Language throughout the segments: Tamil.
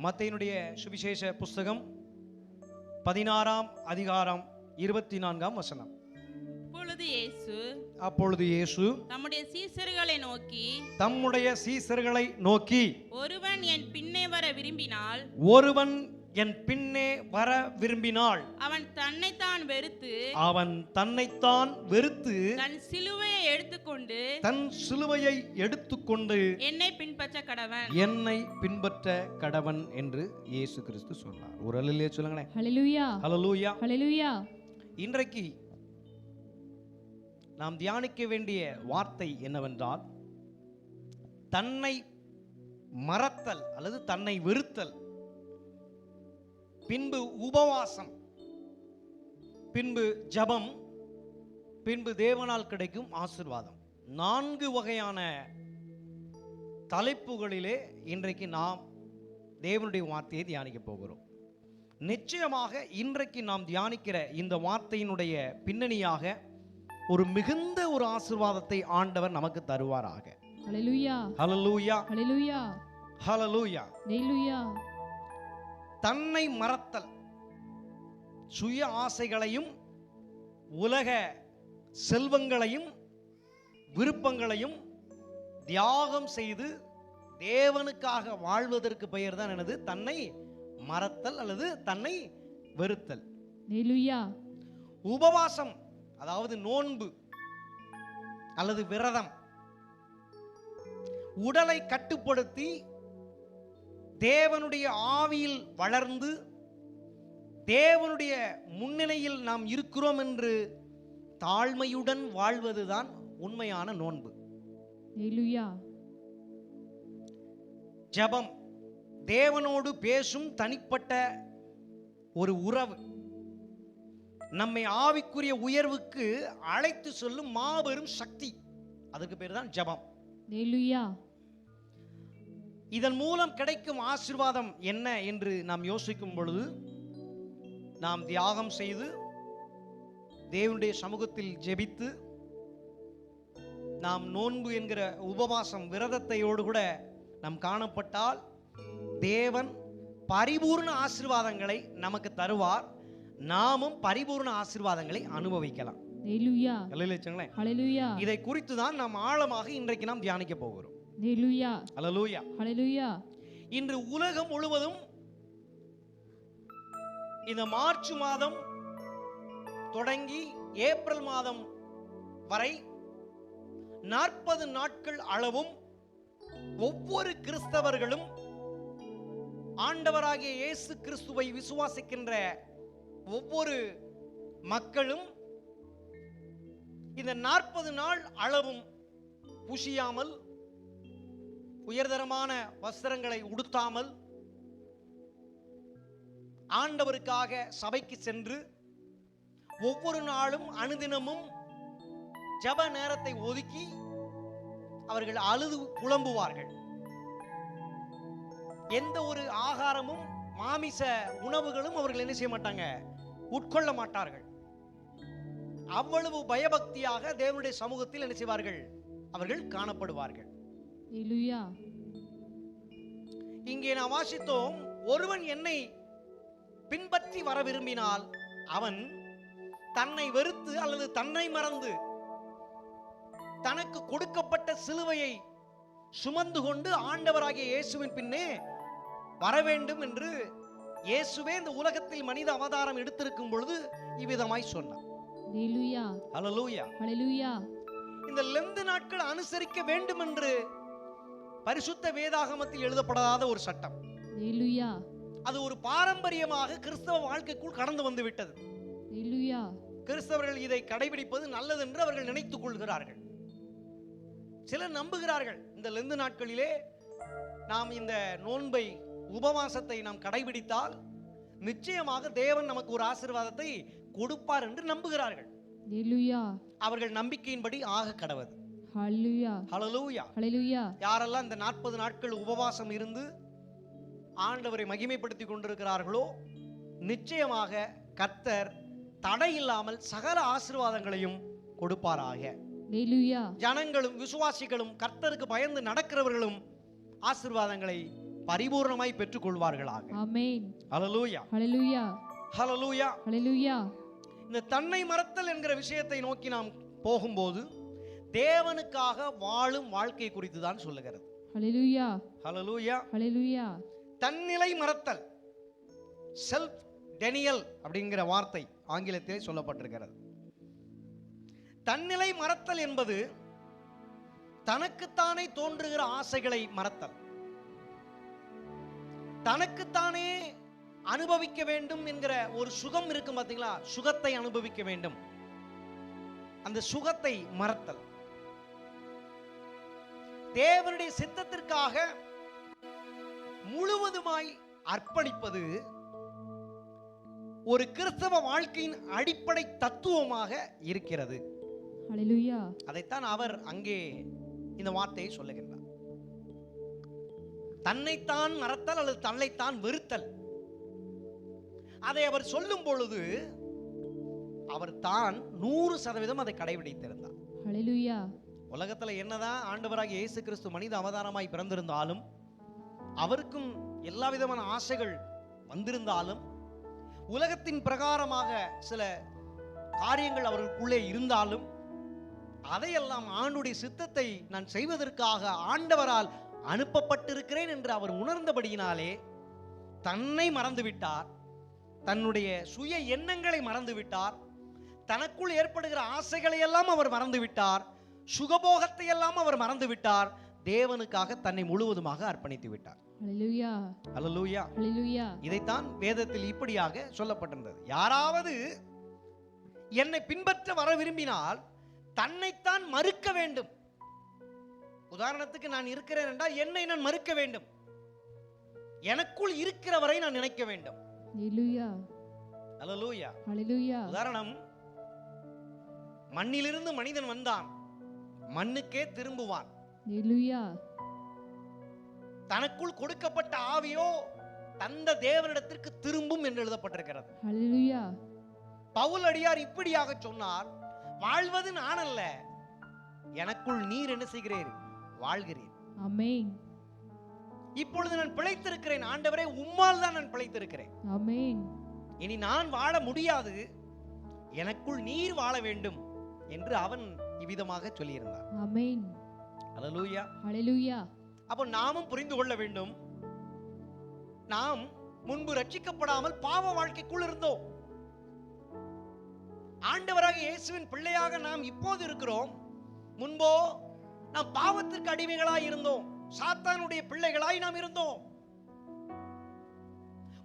மத்தேயுனுடைய சுவிசேஷ புஸ்தகம் 16ஆம் அதிகாரம் 24ஆம் வசனம். அப்பொழுது இயேசு தம்முடைய சீசர்களை நோக்கி ஒருவன் என் பின்னே வர விரும்பினால் அவன் தன்னைத்தான் வெறுத்து தன் சிலுவையை எடுத்துக்கொண்டு என்னை பின்பற்ற கடவன் என்று இயேசு கிறிஸ்து சொன்னார். ஒரு அல்லேலூயா சொல்லுங்களேன். ஹல்லேலூயா ஹல்லேலூயா ஹல்லேலூயா. இன்றைக்கு நாம் தியானிக்க வேண்டிய வார்த்தை என்னவென்றால், தன்னை மறத்தல் அல்லது தன்னை வெறுத்தல், பின்பு உபவாசம், பின்பு ஜபம், பின்பு தேவனால் கிடைக்கும் ஆசீர்வாதம். 4 வகையான தலைப்புகளிலே இன்றைக்கு நாம் தேவனுடைய வார்த்தையை தியானிக்க போகிறோம். நிச்சயமாக இன்றைக்கு நாம் தியானிக்கிற இந்த வார்த்தையினுடைய பின்னணியாக ஒரு மிகுந்த ஒரு ஆசீர்வாதத்தை ஆண்டவர் நமக்கு தருவாராக. ஹல்லேலூயா ஹல்லேலூயா ஹல்லேலூயா ஹல்லேலூயா ஹல்லேலூயா. தன்னை மறத்தல், சுய ஆசைகளையும் உலக செல்வங்களையும் விருப்பங்களையும் தியாகம் செய்து தேவனுக்காக வாழ்வதற்கு பெயர் தான் எனது தன்னை மறத்தல் அல்லது தன்னை வெறுத்தல். ஹல்லேலூயா. உபவாசம் அதாவது நோன்பு அல்லது விரதம், உடலை கட்டுப்படுத்தி தேவனுடைய ஆவியில் வளர்ந்து தேவனுடைய முன்னிலையில் நாம் இருக்கிறோம் என்று தாழ்மையுடன் வாழ்வதுதான் உண்மையான நோன்பு. ஹல்லேலூயா. ஜெபம், தேவனோடு பேசும் தனிப்பட்ட ஒரு உறவு, நம்மை ஆவிக்குரிய உயர்வுக்கு அழைத்து சொல்லும் மாபெரும் சக்தி, அதுக்கு பேர் தான் ஜெபம். ஹல்லேலூயா. இதன் மூலம் கிடைக்கும் ஆசீர்வாதம் என்ன என்று நாம் யோசிக்கும் பொழுது, நாம் தியாகம் செய்து தேவனுடைய சமூகத்தில் ஜெபித்து நாம் நோன்பு என்கிற உபவாசம் விரதத்தையோடு கூட நாம் காணப்பட்டால் தேவன் பரிபூர்ண ஆசீர்வாதங்களை நமக்கு தருவார். நாமும் பரிபூர்ண ஆசீர்வாதங்களை அனுபவிக்கலாம். ஹல்லேலூயா ஹல்லேலூயா. இதை குறித்து தான் நாம் ஆழமாக இன்றைக்கு நாம் தியானிக்க போகிறோம். ஹல்லேலூயா ஹல்லேலூயா ஹல்லேலூயா. இன்று உலகம் முழுவதும் இந்த மார்ச் மாதம் தொடங்கி ஏப்ரல் மாதம் வரை 40 நாட்கள் அளவும் ஒவ்வொரு கிறிஸ்தவர்களும் ஆண்டவராகிய இயேசு கிறிஸ்துவை விசுவாசிக்கின்ற ஒவ்வொரு மக்களும் இந்த 40 நாள் அளவும் புசியாமல், உயர்தரமான வஸ்திரங்களை உடுத்தாமல், ஆண்டவருக்காக சபைக்கு சென்று ஒவ்வொரு நாளும் அனுதினமும் ஜெப நேரத்தை ஒதுக்கி அவர்கள் அழுது புலம்புவார்கள். எந்த ஒரு ஆகாரமும் மாமிச உணவுகளும் அவர்கள் என்ன செய்ய மாட்டாங்க, உட்கொள்ள மாட்டார்கள். அவ்வளவு பயபக்தியாக தேவனுடைய சமூகத்தில் என்ன செய்வார்கள், அவர்கள் காணப்படுவார்கள். ஹல்லேலூயா. இங்கே நாம் வாசித்தோம், ஒருவன் என்னை பின்பற்றி வர விரும்பினால் அவன் தன்னை வெறுத்து அல்லது தன்னை மறந்து தனக்கு கொடுக்கப்பட்ட சிலுவையை சுமந்து கொண்டு ஆண்டவராகிய இயேசுவின் பின்னே வர வேண்டும் என்று இயேசுவே இந்த உலகத்தில் மனித அவதாரம் எடுத்திருக்கும் பொழுது இவ்விதமாய் சொன்னார். ஹல்லேலூயா ஹல்லேலூயா ஹல்லேலூயா. இந்த லெந்து நாட்கள் அனுசரிக்க வேண்டும் என்று பரிசுத்த வேதாகமத்தில் எழுதப்படாத ஒரு சட்டம். ஹல்லேலூயா. அது ஒரு பாரம்பரியமாக கிறிஸ்தவ வாழ்க்கைக்குள் கடந்து வந்து விட்டது. ஹல்லேலூயா. கிறிஸ்தவர்கள் இதை கடைபிடிப்பது நல்லது என்று அவர்கள் நினைத்துக் கொள்கிறார்கள். சிலர் நம்புகிறார்கள், இந்த லெந்து நாட்களிலே நாம் இந்த நோன்பை உபவாசத்தை நாம் கடைபிடித்தால் நிச்சயமாக தேவன் நமக்கு ஒரு ஆசீர்வாதத்தை கொடுப்பார் என்று நம்புகிறார்கள். ஹல்லேலூயா. அவர்கள் நம்பிக்கையின்படி ஆக கடவது. ஹல்லேலூயா ஹல்லேலூயா ஹல்லேலூயா. யாரெல்லாம் இந்த 40 நாட்கள் உபவாசம் இருந்து ஆண்டவரை மகிமைப்படுத்தி கொண்டிருக்கிறார்களோ நிச்சயமாக கர்த்தர் தடை இல்லாமல் சகல ஆசீர்வாதங்களையும் கொடுப்பாராக. ஹல்லேலூயா. ஜனங்களும் விசுவாசிகளும் கர்த்தருக்கு பயந்து நடக்கிறவர்களும் ஆசீர்வாதங்களை பரிபூர்ணமாய் பெற்றுக்கொள்வார்களாக. ஆமென். ஹல்லேலூயா, ஹalleluya, ஹல்லேலூயா. ஹalleluya. இந்த தன்னை மறத்தல் என்கிற விஷயத்தை நோக்கி நாம் போகும்போது தேவனுக்காக வாழும் வாழ்க்கை குறித்து தான் சொல்லுகிறது. ஹalleluya, ஹல்லேலூயா. ஹalleluya. தன்னிலை மறத்தல், செல்ஃப் டெனியல் அப்படிங்கிற வார்த்தை ஆங்கிலத்திலே சொல்லப்பட்டிருக்கிறது. தன்னிலை மறத்தல் என்பது தனக்குத்தானே தோன்றுகிற ஆசைகளை மறத்தல், தனக்குத்தானே அனுபவிக்க வேண்டும் என்கிற ஒரு சுகம் இருக்கும் பார்த்தீங்களா, சுகத்தை அனுபவிக்க வேண்டும், அந்த சுகத்தை மறத்தல். தேவனுடைய சித்தத்திற்காக முழுவதுமாய் அர்ப்பணிப்பது ஒரு கிறிஸ்தவ வாழ்க்கையின் அடிப்படை தத்துவமாக இருக்கிறது. ஹalleluya. அதைத்தான் அவர் அங்கே இந்த வார்த்தையை சொல்லுகின்றார். தன்னைத்தான் மறத்தல் அல்லது தன்னைத்தான் வெறுத்தல். அதை அவர் சொல்லும் பொழுது அவர் தான் 100% அதை கடைபிடித்திருந்தார். ஹalleluya. உலகத்துல என்னதான் ஆண்டவராகிய இயேசு கிறிஸ்து மனித அவதாரமாய் பிறந்திருந்தாலும், அவருக்கும் எல்லா விதமான ஆசைகள் வந்திருந்தாலும், உலகத்தின் பிரகாரமாக சில காரியங்கள் அவர்களுக்குள்ளே இருந்தாலும், அதையெல்லாம் ஆண்டுடைய சித்தத்தை நான் செய்வதற்காக ஆண்டவரால் அனுப்பப்பட்டிருக்கிறேன் என்று அவர் உணர்ந்தபடியினாலே தன்னை மறந்துவிட்டார், தன்னுடைய சுய எண்ணங்களை மறந்துவிட்டார், தனக்குள் ஏற்படுகிற ஆசைகளை எல்லாம் அவர் மறந்துவிட்டார், சுகபோகத்தை எல்லாம் அவர் மறந்துவிட்டார், தேவனுக்காக தன்னை முழுவதுமாக அர்ப்பணித்து விட்டார். ஹalleluya, ஹல்லேலூயா. ஹalleluya. இதைத்தான் வேதத்தில் இப்படியாக சொல்லப்பட்டிருந்தது. யாராவது என்னை பின்பற்ற வர விரும்பினால் தன்னைத்தான் மறுக்க வேண்டும். உதாரணத்துக்கு நான் இருக்கிறேன் என்றால் என்னை நான் மறுக்க வேண்டும், எனக்குள் இருக்கிறவரை நான் நினைக்க வேண்டும். ஹalleluya, ஹல்லேலூயா. ஹalleluya. உதாரணம், மண்ணிலிருந்து மனிதன் வந்தான், மண்ணுக்கே திரும்புவான். ஹalleluya. தனக்குள் கொடுக்கப்பட்ட ஆவியோ தந்த தேவனிடத்திற்கு திரும்பும் என்று எழுதப்பட்டிருக்கிறது. ஹalleluya. பவுல் அடியார் இப்படியாக சொன்னார், வாழ்வது நான் அல்ல, எனக்குள் நீர் என்ன செய்கிறீர், வாழ்கிறீர். ஆமென். இப்பொழுது நான் பிழைத்திருக்கிறேன் ஆண்டவரே, உம்மால் தான் நான் பிழைத்திருக்கிறேன். ஆமென். இனி நான் வாழ முடியாது, எனக்குள் நீர் வாழ வேண்டும் என்று அவன் இவ்விதமாக சொல்லியிருந்தார். ஆமென். ஹல்லேலூயா. ஹalleluya. அப்போ நாமும் புரிந்து கொள்ள வேண்டும், நாம் முன்பு ரட்சிக்கப்படாமல் பாவ வாழ்க்கைக்குள் இருந்தோம். ஆண்டவராக இயேசுவின் பிள்ளையாக நாம் இப்போது இருக்கிறோம். முன்போ நாம் பாவத்திற்கு அடிமைகளாய் இருந்தோம், சாத்தானுடைய பிள்ளைகளாய் நாம் இருந்தோம்,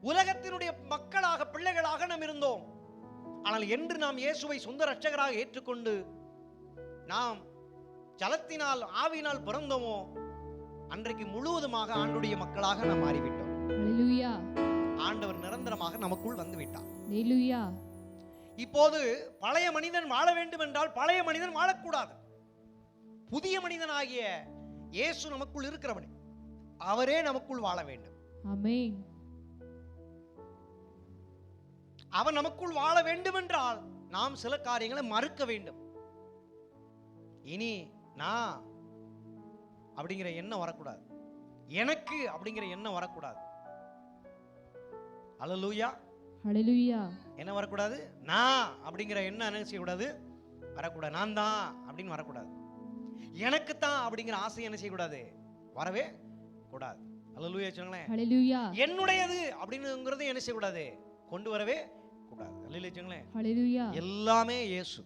உலகத்தினுடைய மக்களாக பிள்ளைகளாக நாம் இருந்தோம். ஆனால் என்று நாம் இயேசுவை சொந்த இரட்சகராக ஏற்றுக்கொண்டு நாம் ஜலத்தினால் ஆவியினால் பிறந்தோமோ, அன்றைக்கு முழுவதுமாக ஆண்டுடைய மக்களாக நாம் மாறிவிட்டோம். ஹalleluya. ஆண்டவர் நிரந்தரமாக நமக்குள் வந்து விட்டார். ஹalleluya. இப்போது பழைய மனிதன் வாழ வேண்டும் என்றால் பழைய மனிதன் வாழக்கூடாது. புதிய மனிதனாகிய இயேசு நமக்குள் இருக்கிறவனே, அவரே நமக்குள் வாழ வேண்டும். ஆமென். அவன் நமக்குள் வாழ வேண்டும் என்றால் நாம் சில காரியங்களை மறுக்க வேண்டும். இனி நான் அப்படிங்கிற எண்ணம் வரக்கூடாது, எனக்கு அப்படிங்கிற எண்ணம் வரக்கூடாது. ஹல்லேலூயா. ஹalleluya. என்ன வரக்கூடாது, நான் அப்படிங்கிற எண்ணம் என்ன செய்யக்கூடாது, வரக்கூடாது. நான் தான் அப்படின்னு வரக்கூடாது. எனக்கு தான் அப்படிங்கிற ஆசை என்ன செய்யக்கூடாது, வரவே கூடாது. ஹல்லேலூயா சொல்லுங்களேன். ஹalleluya. என்னுடையது அப்படிங்கிறது என்ன செய்யக்கூடாது, கொண்டு வரவே கூடாது. ஹல்லேலூயா சொல்லுங்களேன். ஹalleluya. எல்லாமே இயேசு,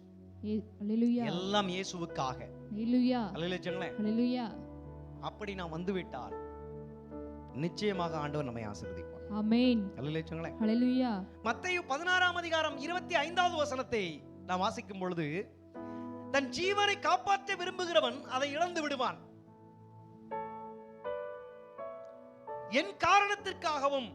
ஹalleluya. எல்லாம் இயேசுவுக்காக. ஹalleluya. ஹல்லேலூயா சொல்லுங்களேன். ஹalleluya. அப்படி நாம் வந்துவிட்டால் நிச்சயமாக ஆண்டவர் நம்மை ஆசீர்வதிப்பார். ஆமென். ஹல்லேலூயா சொல்லுங்களேன். ஹalleluya. மத்தேயு 16ஆம் அதிகாரம் 25வது வசனத்தை நாம் வாசிக்கும் பொழுது, தன் ஜீவனை காப்பாற்ற விரும்புகிறவன் அதை இழந்து விடுவான், என் காரணத்திற்காகவும்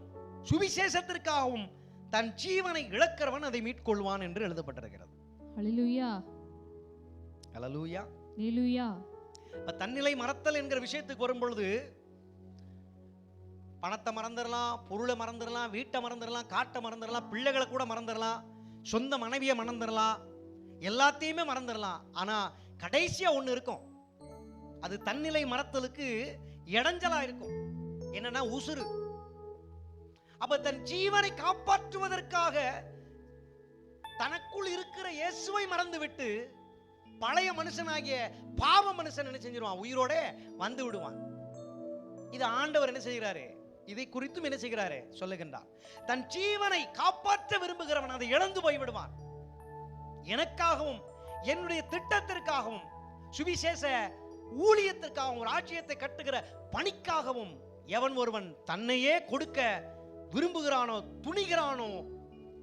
சுவிசேஷத்திற்காகவும் தன் ஜீவனை இழக்கிறவன் அதை மீட்கொள்வான் என்று எழுதப்பட்டிருக்கிறது. ஹalleluya. ஹல்லேலூயா. ஹalleluya. தன்னிலை மறத்தல் என்கிற விஷயத்துக்கு வரும் பொழுது பணத்தை மறந்துடலாம், பொருளை மறந்துடலாம், வீட்டை மறந்துடலாம், காட்டை மறந்துடலாம், பிள்ளைகளை கூட மறந்துடலாம், சொந்த மனைவியை மறந்துடலாம், எல்லாத்தையுமே மறந்துடலாம். ஆனா கடைசியா ஒண்ணு இருக்கும், அது தன்னிலை மறத்தலுக்கு இடைஞ்சலா இருக்கும். என்னன்னா உசுறு. அப்ப தன் ஜீவனை காப்பாற்றுவதற்காக தனக்குள் இருக்கிற இயேசுவை மறந்துவிட்டு பழைய மனுஷனாகிய பாவ மனுஷன் என்ன செஞ்சிருவான்? உயிரோட வந்து விடுவான். இது ஆண்டவர் என்ன செய்கிறாரு? இதை குறித்தும் என்ன செய்கிறாரு சொல்லுகின்றார். தன் ஜீவனை காப்பாற்ற விரும்புகிறவன் அதை இழந்து போய் விடுவான். எனக்காகவும் என்னுடைய திட்டத்திற்காகவும் சுவிசேஷ ஊழியத்திற்காகவும் ராஜ்யத்தை கட்டுகிற பணிக்காகவும் எவன் ஒருவன் தன்னையே கொடுக்க விரும்புகிறானோ துணிகிறானோ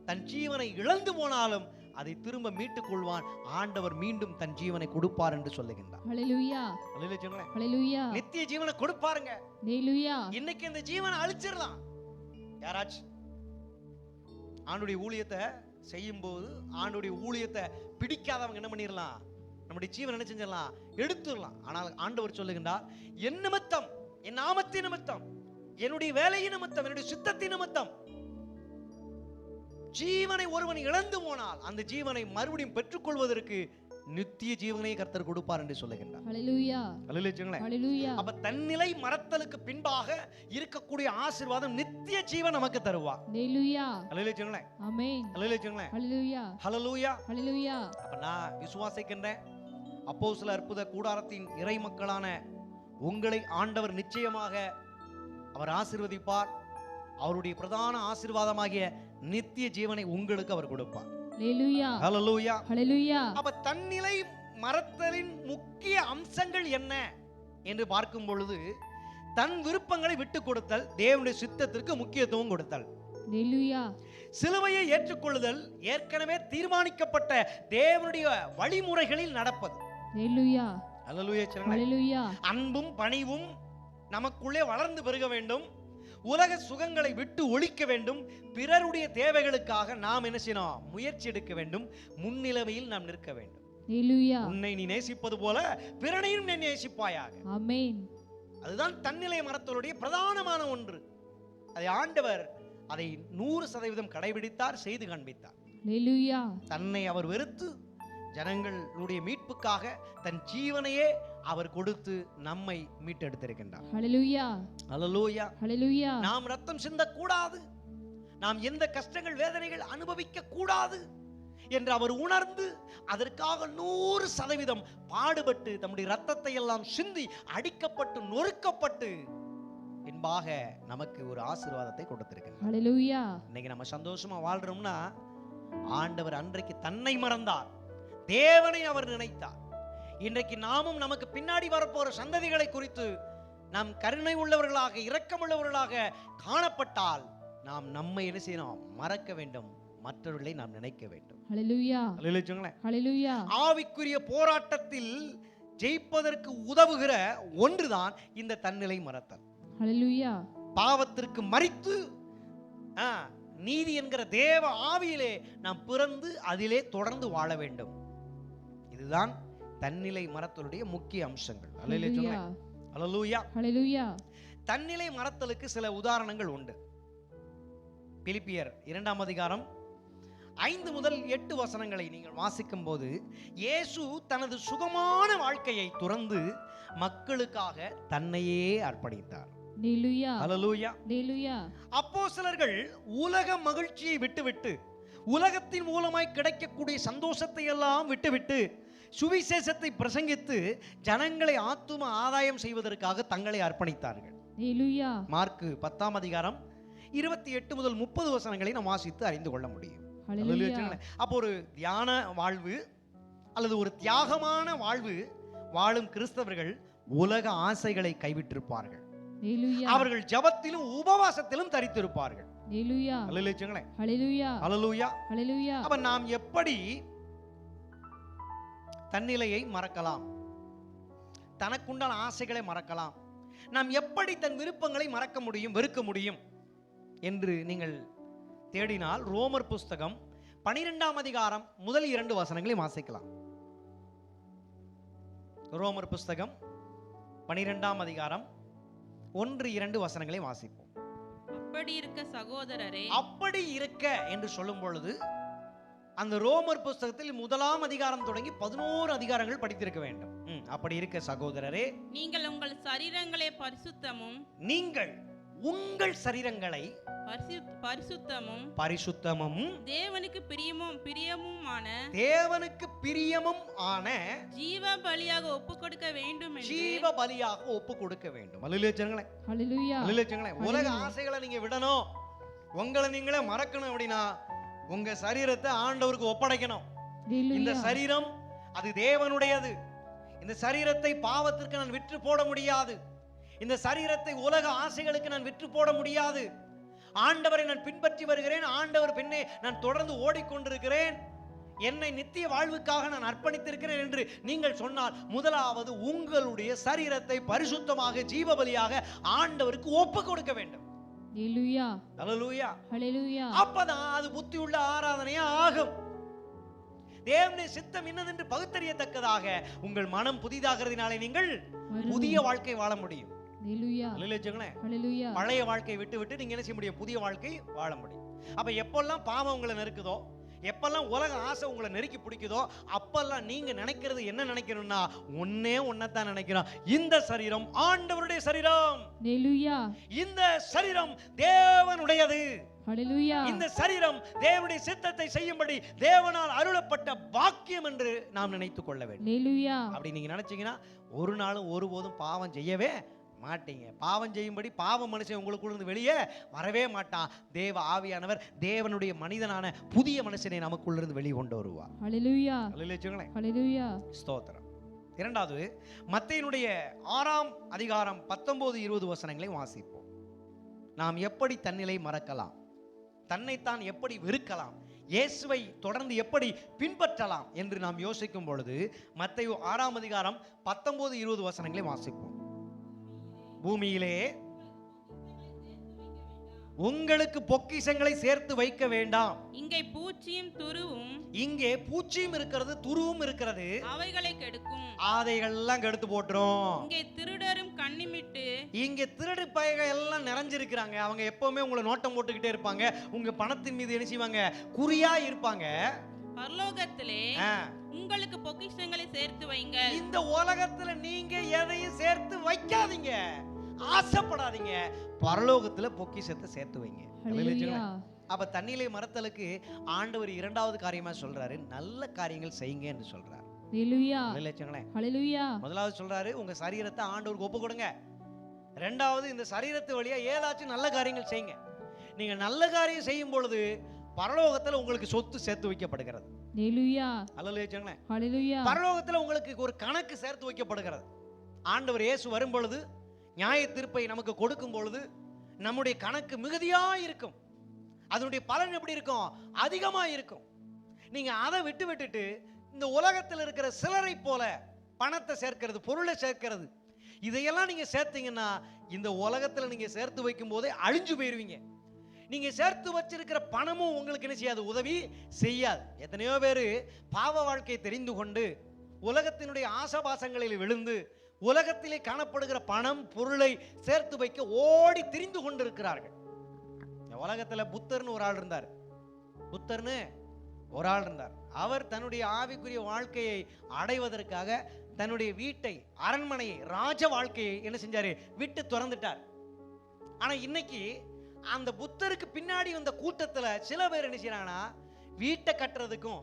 தன் ஜீவனை இழந்து போனாலும் அதை திரும்ப மீட்டுக் கொள்வான். ஆண்டவர் மீண்டும் தன் ஜீவனை கொடுப்பார் என்று சொல்லுகின்றார். ஹல்லேலூயா. ஹல்லேலூயா. நித்திய ஜீவனை கொடுப்பாருங்க. ஹல்லேலூயா. இன்னைக்கு இந்த ஜீவனை அழிச்சிடலாம். யாராச்சும் ஆண்டுடைய ஊழியத்தை செய்யும் போது ஆண்டுடைய ஊழியத்தை பிடிக்காதவங்க என்ன பண்ணிடலாம்? நம்முடைய ஜீவனை என்ன செஞ்சிடலாம்? எடுத்துடலாம். ஆனால் ஆண்டவர் சொல்லுகின்றார், என் நிமித்தம், என் நாமத்தின் நிமித்தம், என்னுடைய வேலையின் நிமித்தம், என்னுடைய சித்தத்தின் நிமித்தம் ஜீவனை ஒருவன் இழந்து போனால் அந்த ஜீவனை மறுபடியும் பெற்றுக்கொள்வதற்கு நித்திய ஜீவனை கர்த்தர் கொடுப்பார் என்று சொல்லுகின்றார். ஹல்லேலூயா. ஹல்லேலூயா. அப்ப தன்னிலை மறத்தலுக்கு பின்பாக இருக்கக்கூடிய ஆசீர்வாதம் நித்திய ஜீவன் நமக்கு தருவார். ஹல்லேலூயா. ஹல்லேலூயா. ஆமென். ஹல்லேலூயா. ஹல்லேலூயா. ஹல்லேலூயா. அப்ப நான் விசுவாசிக்கின்றேன், அப்போஸ்தல அற்புத கூடாரத்தின் இறை மக்களான உங்களை ஆண்டவர் நிச்சயமாக அவர் ஆசீர்வதிப்பார். அவருடைய பிரதான ஆசீர்வாதமாகிய நித்திய ஜீவனை உங்களுக்கு அவர் கொடுப்பார். ஹல்லேலூயா. ஹல்லேலூயா. ஹல்லேலூயா. அப்ப தன்னிலை மறத்தலின் முக்கிய அம்சங்கள் என்ன என்று பார்க்கும் பொழுது தன் விருப்பங்களை விட்டு கொடுத்தல், தேவனுடைய சித்தத்திற்கு முக்கியத்துவம் கொடுத்தல், ஹல்லேலூயா. சிலுவையை ஏற்றுக்கொள்ளுதல், ஏற்கனவே தீர்மானிக்கப்பட்ட தேவனுடைய வழிமுறைகளில் நடப்பது. ஹல்லேலூயா. ஹல்லேலூயா. அன்பும் பணிவும் நமக்குள்ளே வளர்ந்து பெருக வேண்டும். உலக சுகங்களை விட்டு ஒழிக்க வேண்டும். பிறருடைய தேவைகளுக்காக நாம் என்ன செய்யணும்? முயற்சி எடுக்க வேண்டும். முன்னிலைமையில் நாம் நிற்க வேண்டும். ஹல்லேலூயா. உன்னை நீ நேசிப்பது போல பிறனையும் நீ நேசிப்பாயாக. ஆமென். அதுதான் தன்னிலை மறத்தலுடைய பிரதானமான ஒன்று. அதை ஆண்டவர் அதை 100% கடைபிடித்தார், செய்து காண்பித்தார். ஹல்லேலூயா. தன்னை அவர் வெறுத்து ஜனங்களுடைய மீட்புக்காக தன் ஜீவனையே அவர் கொடுத்து நம்மை மீட்டெடுத்திருக்கின்றார். ஹல்லேலூயா. ஹல்லேலூயா. ஹல்லேலூயா. நாம் ரத்தம் சிந்த கூடாது, நாம் எந்த கஷ்டங்கள் வேதனைகள் அனுபவிக்க கூடாது என்று அவர் உணர்ந்து அதற்காக 100% பாடுபட்டு தம்முடைய ரத்தத்தை எல்லாம் சிந்தி அடிக்கப்பட்டு நொறுக்கப்பட்டு பின்பாக நமக்கு ஒரு ஆசீர்வாதத்தை கொடுத்திருக்கிறார். ஹல்லேலூயா. இன்னைக்கு நம்ம சந்தோஷமா வாழ்றோம்னா ஆண்டவர் அன்றைக்கு தன்னை மறந்தார், தேவனை அவர் நினைத்தார். இன்றைக்கு நாமும் நமக்கு பின்னாடி வரப்போற சந்ததிகளை குறித்து நாம் கருணை உள்ளவர்களாக இரக்கமுள்ளவர்களாக காணப்பட்டால் நாம் நம்மை என்ன செய்யணும்? மறக்க வேண்டும், மற்றவர்களை நாம் நினைக்க வேண்டும். ஹல்லேலூயா. ஹல்லேலூயா. ஆவிக்குரிய போராட்டத்தில் ஜெயிப்பதற்கு உதவுகிற ஒன்றுதான் இந்த தன்னிலை மறத்தல். ஹல்லேலூயா. பாவத்திற்கு மரித்து நீதி என்கிற தேவ ஆவியிலே நாம் பிறந்து அதிலே தொடர்ந்து வாழ வேண்டும். இதுதான் தன்னிலை மறத்தலுடைய முக்கிய அம்சங்கள். ஹல்லேலூயா. தன்னிலை மறத்தலுக்கு சில உதாரணங்கள் உண்டு. பிலிப்பியர் 2ஆம் அதிகாரம் 5 முதல் 8 வசனங்களை நீங்கள் வாசிக்கும் போது இயேசு தனது சுகமான வாழ்க்கையை துறந்து மக்களுக்காக தன்னையே அர்ப்பணித்தார். அப்போஸ்தலர்கள் உலக மகிழ்ச்சியை விட்டுவிட்டு உலகத்தின் மூலமாய் கிடைக்கக்கூடிய சந்தோஷத்தை எல்லாம் விட்டுவிட்டு சுவிசேஷத்தை பிரசங்கித்து ஜனங்களை ஆத்தும ஆதாயம் செய்வதற்காக தங்களை அர்ப்பணித்தார்கள். மார்க்கு 10ஆம் அதிகாரம் 28 முதல் 30 வசனங்களை நாம் வாசித்து அறிந்து கொள்ள முடியும். அப்போ ஒரு தியான வாழ்வு அல்லது ஒரு தியாகமான வாழ்வு வாழும் கிறிஸ்தவர்கள் உலக ஆசைகளை கைவிட்டிருப்பார்கள். அவர்கள் ஜெபத்திலும் உபவாசத்திலும் தரித்திருப்பார்கள். அப்ப நாம் எப்படி தன்னிலையை மறக்கலாம்? தனக்குண்டான ஆசைகளை மறக்கலாம்? நாம் எப்படி தன் விருப்பங்களை மறக்க முடியும், வெறுக்க முடியும் என்று நீங்கள் தேடினால் ரோமர் புஸ்தகம் 12ஆம் அதிகாரம் முதல் 2 வசனங்களை வாசிக்கலாம். ரோமர் புஸ்தகம் 12ஆம் அதிகாரம் 1-2 வசனங்களை வாசிப்போம். அப்படி இருக்க சகோதரரே, அப்படி இருக்க என்று சொல்லும் பொழுது அந்த ரோமர் புஸ்தகத்தில் 1ஆம் அதிகாரம் தொடங்கி 11 அதிகாரங்கள் படித்திருக்க வேண்டும். அப்படி இருக்க சகோதரரே, நீங்கள் உங்கள் சரீரங்களை பரிசுத்தமும் நீங்கள் உங்கள் சரீரங்களை பரிசுத்தமும் பரிசுத்தமும் தேவனுக்கு பிரியமுமான தேவனுக்கு பிரியமும் ஆன ஜீவ பலியாக ஒப்பு கொடுக்க வேண்டும் என்று ஜீவ பலியாக ஒப்பு கொடுக்க வேண்டும். அல்லேலூயா. ஹalleluya. அல்லேலூயா. உலக ஆசைகளை நீங்க விடணும், உங்களை நீங்களே மறக்கணும் அப்படின்னா உங்க சரீரத்தை ஆண்டவருக்கு ஒப்படைக்கணும். இந்த சரீரம் அது தேவனுடையது. இந்த சரீரத்தை பாவத்திற்கு நான் விற்று போட முடியாது. இந்த சரீரத்தை உலக ஆசைகளுக்கு நான் விற்று போட முடியாது. ஆண்டவரை நான் பின்பற்றி வருகிறேன், ஆண்டவர் பின்னே நான் தொடர்ந்து ஓடிக்கொண்டிருக்கிறேன், என்னை நித்திய வாழ்வுக்காக நான் அர்ப்பணித்திருக்கிறேன் என்று நீங்கள் சொன்னால் முதலாவது உங்களுடைய சரீரத்தை பரிசுத்தமாக ஜீவ பலியாக ஆண்டவருக்கு ஒப்பு கொடுக்க வேண்டும். ஹalleluya. ஹalleluya. ஹalleluya. அப்பதான் அது புத்தியுள்ள ஆராதனையா ஆகும். தேவனுடைய சித்தம் என்னதென்று பகுத்தறியத்தக்கதாக உங்கள் மனம் புதிதாகிறதினாலே நீங்கள் புதிய வாழ்க்கை வாழ முடியும். ஹalleluya. பழைய வாழ்க்கையை விட்டு நீங்க என்ன செய்ய முடியும்? புதிய வாழ்க்கை வாழ முடியும். அப்ப எப்பெல்லாம் பாவம் உங்களை நெருக்குதோ, எப்பெல்லாம் உலக ஆசை உங்களை நெருக்கி பிடிக்குதோ, அப்பெல்லாம் நீங்க நினைக்கிறது என்ன நினைக்கணும்னா ஒன்னதான் நினைக்கிறோம், இந்த சரீரம் ஆண்டவருடைய சரீரம். ஹalleluya. இந்த சரீரம் தேவனுடையது. ஹalleluya. இந்த சரீரம் தேவனுடைய சித்தத்தை செய்யும்படி தேவனால் அருளப்பட்ட பாக்கியம் என்று நாம் நினைத்துக் கொள்ள வேண்டும். ஹalleluya. அப்படி நீங்க நினைச்சீங்கன்னா ஒரு நாளும் ஒருபோதும் பாவம் செய்யவே மாட்டீங்க. பாவம் செய்யும்படி பாவ மனுஷன் உங்களுக்குள்ள இருந்து வெளியே வரவே மாட்டான். தேவ ஆவியானவர் தேவனுடைய மனிதனான புதிய மனுஷனை நமக்குள்ள இருந்து வெளியே கொண்டு வருவார். ஹalleluya. ஹalleluya. ஸ்தோத்திரம். இரண்டாவது மத்தேயுனுடைய 6ஆம் அதிகாரம் 19-20 வசனங்களை வாசிப்போம். நாம் எப்படி தன்னிலை மறக்கலாம், தன்னைத்தான் எப்படி வெறுக்கலாம், இயேசுவை தொடர்ந்து எப்படி பின்பற்றலாம் என்று நாம் யோசிக்கும் பொழுது மத்தேயு 6ஆம் அதிகாரம் 19-20 வசனங்களை வாசிப்போம். பூமியிலே உங்களுக்கு பொக்கிஷங்களை சேர்த்து வைக்க வேண்டாம். இங்கே பூச்சியும் துருவும், இங்கே பூச்சியும் இருக்கிறது, துருவும் இருக்கிறது, அவைகளை கெடுக்கும், அதையெல்லாம் கெடுத்து போட்டுரும். இங்கே திருடரும் கண்ணிமிட்டு, இங்கே திருடு பையங்க எல்லாம் நிறைஞ்சிருக்கிறாங்க. அவங்க எப்பவுமே உங்களை நோட்டம் போட்டுக்கிட்டே இருப்பாங்க. உங்க பணத்தின் மீது என்ன செய்வாங்க? குறியா இருப்பாங்க. பரலோகத்திலே உங்களுக்கு பொக்கிஷங்களை சேர்த்து வைங்க. இந்த உலகத்துல நீங்க எதையும் சேர்த்து வைக்காதீங்க, ஆசைப்படாதீங்க. பரலோகத்துல பொக்கிஷத்தை சேர்த்து வைங்க. அப்ப தன்னிலை மறத்தலுக்கு ஆண்டவர் இரண்டாவது காரியமா சொல்றாரு, நல்ல காரியங்கள் செய்யுங்க என்று சொல்றாரு. முதலாவது சொல்றாரு உங்க சரீரத்தை ஆண்டவருக்கு ஒப்பு கொடுங்க. இரண்டாவது இந்த சரீரத்து வழியா ஏதாச்சும் நல்ல காரியங்கள் செய்யுங்க. நீங்க நல்ல காரியம் செய்யும் பொழுது பரலோகத்துல உங்களுக்கு சொத்து சேர்த்து வைக்கப்படுகிறது. பரலோகத்துல உங்களுக்கு ஒரு கணக்கு சேர்த்து வைக்கப்படுகிறது. ஆண்டவர் இயேசு வரும் பொழுது நியாய தீர்ப்பை நமக்கு கொடுக்கும் பொழுது நம்முடைய கணக்கு மிகுதியா இருக்கும். அதனுடைய பலன் எப்படி இருக்கும்? அதிகமா இருக்கும். நீங்க அதை விட்டுட்டு இந்த உலகத்தில் இருக்கிற சிலரை போல பணத்தை சேர்க்கிறது, பொருளை சேர்க்கிறது, இதையெல்லாம் நீங்க சேர்த்தீங்கன்னா இந்த உலகத்துல நீங்க சேர்த்து வைக்கும் போதே அழிஞ்சு போயிருவீங்க. நீங்க சேர்த்து வச்சிருக்கிற பணமும் உங்களுக்கு என்ன செய்யாது? உதவி செய்யாது. எத்தனையோ பேரு பாவ வாழ்க்கையை தெரிந்து கொண்டு உலகத்தினுடைய ஆசபாசங்களில் விழுந்து உலகத்திலே காணப்படுகிற பணம் பொருளை சேர்த்து வைக்க ஓடி திரிந்து கொண்டிருக்கிறார்கள். உலகத்துல புத்தர்னு ஒரு ஆள் இருந்தார். அவர் தன்னுடைய ஆவிக்குரிய வாழ்க்கையை அடைவதற்காக தன்னுடைய வீட்டை, அரண்மனையை, ராஜ வாழ்க்கையை என்ன செஞ்சாரு? விட்டு துறந்துட்டார். ஆனா இன்னைக்கு அந்த புத்தருக்கு பின்னாடி வந்த கூட்டத்துல சில பேர் என்ன செய்யறாங்கன்னா வீட்டை கட்டுறதுக்கும்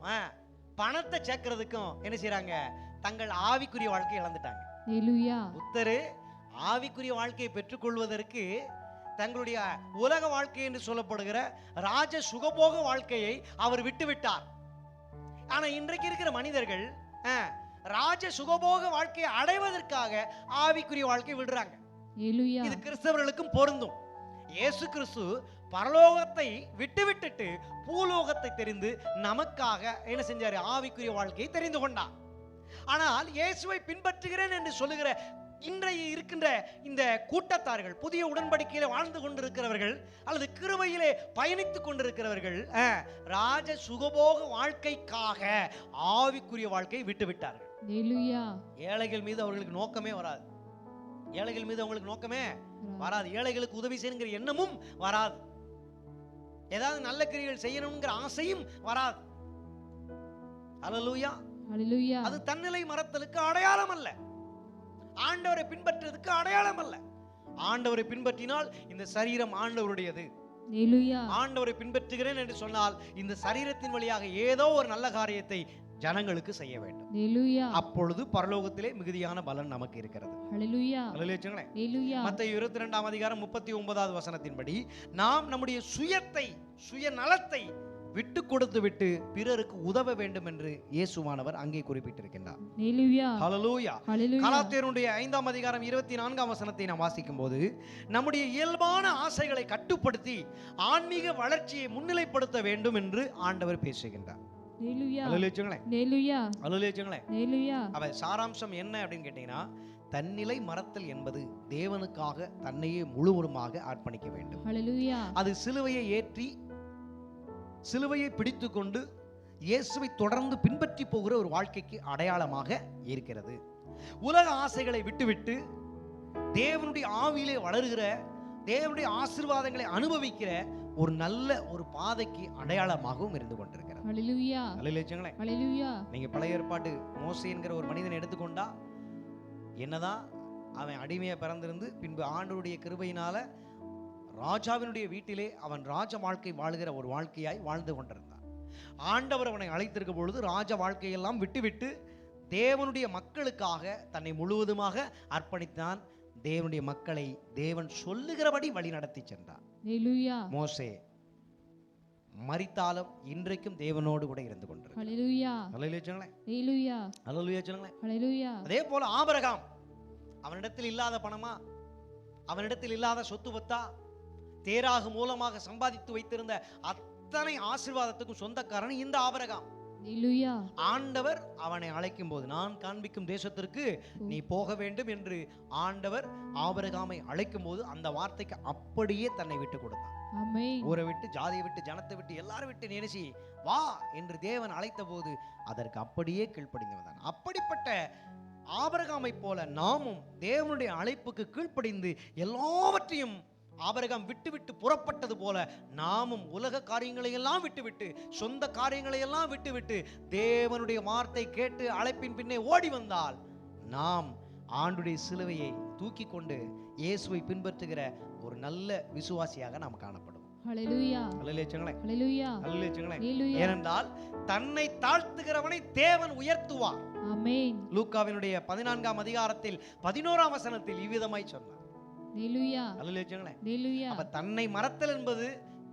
பணத்தை சேர்க்கறதுக்கும் என்ன செய்யறாங்க? தங்கள் ஆவிக்குரிய வாழ்க்கையை இழந்துட்டாங்க. புத்தரு ஆவிக்குரிய வாழ்க்கையை பெற்றுக்கொள்வதற்கு தங்களுடைய உலக வாழ்க்கை என்று சொல்லப்படுகிற ராஜ சுகபோக வாழ்க்கையை அவர் விட்டுவிட்டார். ஆனா இன்றைக்கு இருக்கிற மனிதர்கள் ராஜ சுகபோக வாழ்க்கையை அடைவதற்காக ஆவிக்குரிய வாழ்க்கையை விடுறாங்க. இது கிறிஸ்தவர்களுக்கும் பொருந்தும். இயேசு கிறிஸ்து பரலோகத்தை விட்டுவிட்டு பூலோகத்தை தெரிந்து நமக்காக என்ன செஞ்சாரு? ஆவிக்குரிய வாழ்க்கையை தெரிந்து கொண்டார். ஆனால் இயேசுவை பின்பற்றுகிறேன் என்று சொல்லுகிற இன்றைய இருக்கின்ற இந்த கூட்டத்தார்கள், புதிய உடன்படிக்கையில வாழ்ந்து கொண்டிருக்கிறவர்கள் அல்லது கிருபையிலே பயணித்துக் கொண்டிருக்கிறவர்கள் ராஜ சுகபோக வாழ்க்கைக்காக ஆவிக்குரிய வாழ்க்கையை விட்டுவிட்டார்கள். ஏழைகள் மீது அவர்களுக்கு நோக்கமே வராது. ஏழைகளுக்கு உதவி செய்யணுங்கிற எண்ணமும் வராது. ஏதாவது நல்ல கிரியைகள் செய்யணுங்கிற ஆசையும் வராது. அல்லேலூயா. அது தன்னிலை மறத்தலுக்கு அடையாளம் அல்ல. ஆண்டவரை பின்பற்றுவதற்கு அடையாளம் அல்ல. ஆண்டவரை பின்பற்றினால் இந்த சரீரம் ஆண்டவருடையது. ஹalleluya. ஆண்டவரை பின்பற்றுகிறேன் என்று சொன்னால் இந்த சரீரத்தின் வழியாக ஏதோ ஒரு நல்ல காரியத்தை ஜனங்களுக்கு செய்ய வேண்டும். ஹalleluya. அப்பொழுது பரலோகத்திலே மிகுதியான பலன் நமக்கு இருக்கிறது. ஹalleluya. ஹalleluya. ஹalleluya. மத்தேயு 22ஆம் அதிகாரம் 39வது வசனத்தின்படி நாம் நம்முடைய சுயநலத்தை விட்டு கொடுத்து விட்டு பிறருக்கு உதவ வேண்டும் என்று இயேசுவானவர் அங்கே குறிப்பிட்டிருக்கின்றார். ஹalleluya. ஹalleluya. ஹalleluya. கலாத்தியருடைய 5ஆம் அதிகாரம் 24ஆம் வசனத்தை நாம் வாசிக்கும் போது நம்முடைய இயல்பான ஆசைகளை கட்டுப்படுத்தி ஆன்மீக வளர்ச்சியை முன்னிலைப்படுத்த வேண்டும் என்று ஆண்டவர் பேசுகின்றார். ஹalleluya. ஹalleluya. ஹalleluya. ஹalleluya. ஹalleluya. அவ சாராம்சம் என்ன அப்படின்னு கேட்டீங்கன்னா, தன்னிலை மறத்தல் என்பது தேவனுக்காக தன்னையே முழுவதுமாக அர்ப்பணிக்க வேண்டும். ஹalleluya. அது சிலுவையை ஏற்றி சிலுவையை பிடித்து கொண்டு இயேசுவை தொடர்ந்து பின்பற்றி போகிற ஒரு வாழ்க்கைக்கு அடையாளமாக இருக்கிறது. உலக ஆசைகளை விட்டுவிட்டு தேவனுடைய ஆவியிலே வளருகிற, தேவனுடைய ஆசீர்வாதங்களை அனுபவிக்கிற ஒரு நல்ல ஒரு பாதைக்கு அடையாளமாகவும் இருந்து கொண்டிருக்கிறது. ஹalleluya. ஹalleluya. ஹalleluya. நீங்க பழைய ஏற்பாட்டு மோசே என்கிற ஒரு மனிதனை எடுத்துக்கொண்டா, என்னதான் அவன் அடிமையா பிறந்திருந்து பின்பு ஆண்டவருடைய கிருபையினால ராஜாவினுடைய வீட்டிலே அவன் ராஜ வாழ்க்கை வாழுகிற ஒரு வாழ்க்கையாய் வாழ்ந்து கொண்டிருந்தான். ஆண்டவர் அவனை அழைத்திருக்க பொழுது ராஜ வாழ்க்கையெல்லாம் விட்டுவிட்டு தேவனுடைய மக்களுக்காக தன்னை முழுவதுமாக அர்ப்பணித்தான். தேவனுடைய மக்களை தேவன் சொல்லுகிறபடி வழி நடத்தி சென்றான். ஹalleluya. மோசே மரித்தாலும் இன்றைக்கும் தேவனோடு கூட இருந்து கொண்டிருக்கிறார். ஹalleluya. ஹalleluya. ஹalleluya. ஹalleluya. ஹalleluya. அதே போல ஆபிரகாம், அவனிடத்தில் இல்லாத பணமா, அவனிடத்தில் இல்லாத சொத்து பத்தா, தேராகு மூலமாக சம்பாதித்து வைத்திருந்த அத்தனை ஆசீர்வாதத்துக்கும் சொந்தக்காரன் இந்த ஆபிரகாம். ஹalleluya. ஆண்டவர் அவனை அழைக்கும் போது, நான் காண்பிக்கும் தேசத்திற்கு நீ போக வேண்டும் என்று ஆண்டவர் ஆபிரகாமை அழைக்கும் போது அந்த வார்த்தைக்கு அப்படியே தன்னை விட்டு கொடுத்தான். ஆமென். ஊரை விட்டு, ஜாதியை விட்டு, ஜனத்தை விட்டு, எல்லாரும் விட்டு நினைச்சி வா என்று தேவன் அழைத்த போது அதற்கு அப்படியே கீழ்ப்படிந்து வந்தான். அப்படிப்பட்ட ஆபிரகாமை போல நாமும் தேவனுடைய அழைப்புக்கு கீழ்ப்படிந்து எல்லாவற்றையும் ஆபிரகாம் விட்டுவிட்டு புறப்பட்டது போல நாமும் உலக காரியங்களை எல்லாம் விட்டுவிட்டு, சொந்த காரியங்களை எல்லாம் விட்டுவிட்டு தேவனுடைய வார்த்தை கேட்டு அழைப்பின் பின்னே ஓடி வந்தால் நாம் ஆண்டுடைய சிலுவையை தூக்கி கொண்டு இயேசுவை பின்பற்றுகிற ஒரு நல்ல விசுவாசியாக நாம் காணப்படுவோம். ஹalleluya. ஹalleluya. ஹalleluya. ஹalleluya. ஏனென்றால் தன்னை தாழ்த்துகிறவனை தேவன் உயர்த்துவார். ஆமென். லூக்காவினுடைய 14ஆம் அதிகாரத்தில் 11ஆம் வசனத்தில் இவ்விதமாய் சொன்னார். ஹalleluya. ஹalleluya. அப்ப தன்னை மறத்தல் என்பது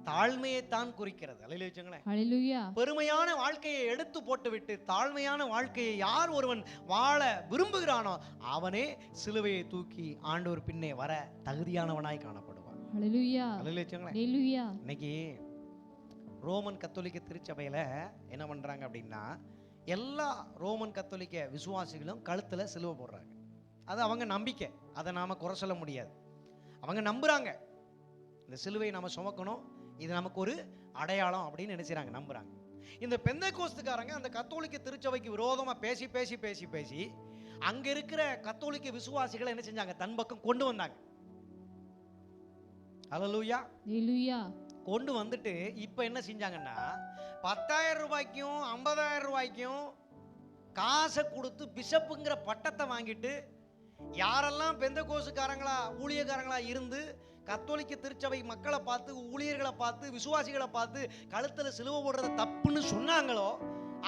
தாழ்மையை தான் குறிக்கிறது. ஹalleluya. ஹalleluya. பெருமையான வாழ்க்கையை எடுத்து போட்டுவிட்டு தாழ்மையான வாழ்க்கையை யார் ஒருவன் வாழ விரும்புகிறானோ அவனே சிலுவையை தூக்கி ஆண்டவர் பின்னே வர தகுதியானவனாய் காணப்படுவான். ஹalleluya. ஹalleluya. இன்னைக்கு ரோமன் கத்தோலிக்க திருச்சபையில என்ன பண்றாங்க அப்படின்னா, எல்லா ரோமன் கத்தோலிக்க விசுவாசிகளும் கழுத்துல சிலுவை போடுறாங்க. அது அவங்க நம்பிக்கை, அதை நாம குறை சொல்ல முடியாது. அவங்க நம்புறாங்க இந்த சிலுவையை நாம சுமக்கணும், இது நமக்கு ஒரு அடையாளம் அப்படின்னு நினைச்சாங்க, நம்புறாங்க. இந்த பெந்தைக்கோஸ்துக்காரங்க அந்த கத்தோலிக்க திருச்சபைக்கு விரோதமா பேசி பேசி பேசி பேசி அங்க இருக்கிற கத்தோலிக்க விசுவாசிகளை என்ன செஞ்சாங்க, தன் பக்கம் கொண்டு வந்தாங்க. ஹalleluya. ஹalleluya. கொண்டு வந்துட்டு இப்ப என்ன செஞ்சாங்கன்னா, 10,000 ரூபாய்க்கும் 50,000 ரூபாய்க்கும் காசை கொடுத்து பிஷப்புங்கிற பட்டத்தை வாங்கிட்டு யாரெல்லாம் பெந்தகோசுக்காரங்களா ஊழியக்காரங்களா இருந்து கத்தோலிக்க திருச்சபை மக்களை பார்த்து, ஊழியர்களை பார்த்து, விசுவாசிகளை பார்த்து கழுத்துல சிலுவை போடுறது தப்புன்னு சொன்னாங்களோ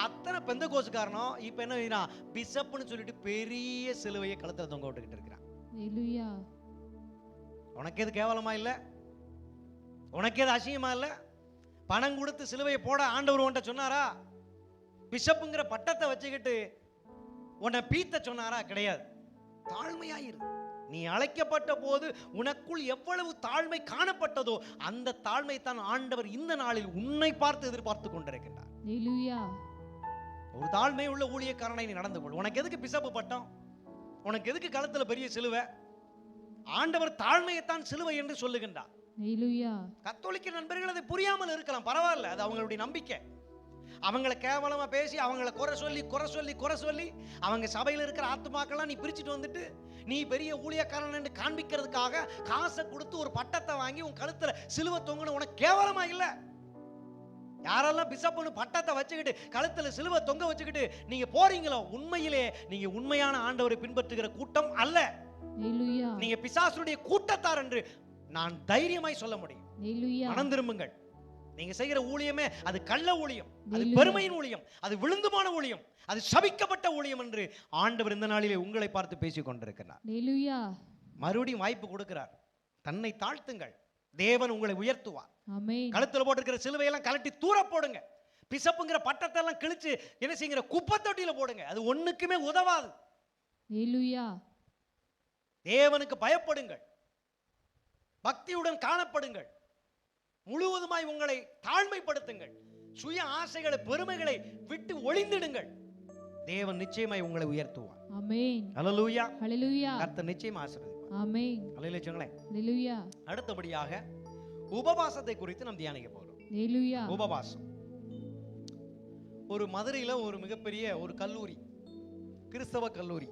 அத்தனை பெந்தகோசுக்காரனும் இப்ப என்ன செய்யறான், பிஷப்னு சொல்லிட்டு பெரிய சிலுவையை கழுத்துல தொங்க விட்டுக்கிட்டு இருக்கிறான். ஹalleluya. உனக்கு எது கேவலமா இல்ல? உனக்கு எது அசிங்கமா இல்ல? பணம் கொடுத்து சிலுவையை போட ஆண்டவர் உன்ட்ட சொன்னாரா? பிஷப்புங்கிற பட்டத்தை வச்சுக்கிட்டு உன்னை பீத்த சொன்னாரா? கிடையாது. தாழ்மையாயிரு. நீ அழைக்கப்பட்ட போது உனக்குள் எவ்வளவு தாழ்மை காணப்பட்டதோ அந்த தாழ்மை தான் ஆண்டவர் இந்த நாளில் உன்னை பார்த்து எதிர்பார்த்து கொண்டிருக்கின்றார். ஹalleluya. ஒரு தாழ்மை உள்ள ஊழியக்காரனை நீ நடந்து கொள். உனக்கு எதுக்கு பிஷப்பு பட்டம்? உனக்கு எதுக்கு கழுத்துல பெரிய சிலுவை? ஆண்டவர் தாழ்மையைத்தான் சிலுவை என்று சொல்லுகின்றார். ஹalleluya. கத்தோலிக்க நண்பர்கள் அதை புரியாமல் இருக்கலாம், பரவாயில்ல, அது அவங்களுடைய நம்பிக்கை. அவங்களை கேவலமா பேசி, அவங்களை குறை சொல்லி அவங்க சபையில் இருக்கிற ஆத்துமாக்கெல்லாம் நீ பிரிச்சுட்டு வந்துட்டு நீ பெரிய ஊழியக்காரன் என்று காண்பிக்கிறதுக்காக காசை கொடுத்து ஒரு பட்டத்தை வாங்கி உன் கழுத்துல சிலுவை தொங்கணும். உனக்கு கேவலமா இல்ல? யாரெல்லாம் பிஷப்னு பட்டத்தை வச்சுக்கிட்டு கழுத்துல சிலுவை தொங்க வச்சுக்கிட்டு நீங்க போறீங்களோ, உண்மையிலே நீங்க உண்மையான ஆண்டவரை பின்பற்றுகிற கூட்டம் அல்ல. ஹalleluya நீங்க பிசாசுடைய கூட்டத்தார் என்று நான் தைரியமாய் சொல்ல முடியும். ஹalleluya மனம் திரும்புங்கள். நீங்க செய்கிற ஊழியமே அது கள்ள ஊழியம், அது ஹalleluya பெருமையின் ஊழியம், அது விழுந்துமான ஊழியம், அது சபிக்கப்பட்ட ஊழியம் என்று ஆண்டவர் இந்த நாளிலே உங்களை பார்த்து பேசிக் கொண்டிருக்கிறார். ஹalleluya மறுபடியும் வாய்ப்பு கொடுக்கிறார். தன்னை தாழ்த்துங்கள், தேவன் உங்களை உயர்த்துவார். ஆமென் கழுத்துல போட்டிருக்கிற சிலுவையெல்லாம் கழட்டி தூர போடுங்க. பிசப்புங்கிற பட்டத்தை எல்லாம் கிழிச்சு என்ன செய்யுங்கிற குப்பை தொட்டியில போடுங்க. அது ஒண்ணுக்குமே உதவாது. ஹalleluya தேவனுக்கு பயப்படுங்கள், பக்தியுடன் காணப்படுங்கள், முழுவதுமாய் உங்களை தாழ்மைப்படுத்துங்கள், சுய ஆசைகளை பெருமைகளை விட்டு ஒளிந்திடுங்கள். தேவன் நிச்சயமாய் உங்களை உயர்த்துவார். ஆமென் ஹalleluya ஹalleluya கர்த்தர் நிச்சயமா ஆசீர்வதிப்பார். ஆமென் ஹalleluya சொல்லுங்களேன். ஹalleluya அடுத்தபடியாக உபவாசத்தை குறித்து நாம் தியானிக்க போகிறோம். ஹalleluya உபவாசம். ஒரு மதுரையில் ஒரு மிகப்பெரிய ஒரு கல்லூரி, கிறிஸ்தவ கல்லூரி.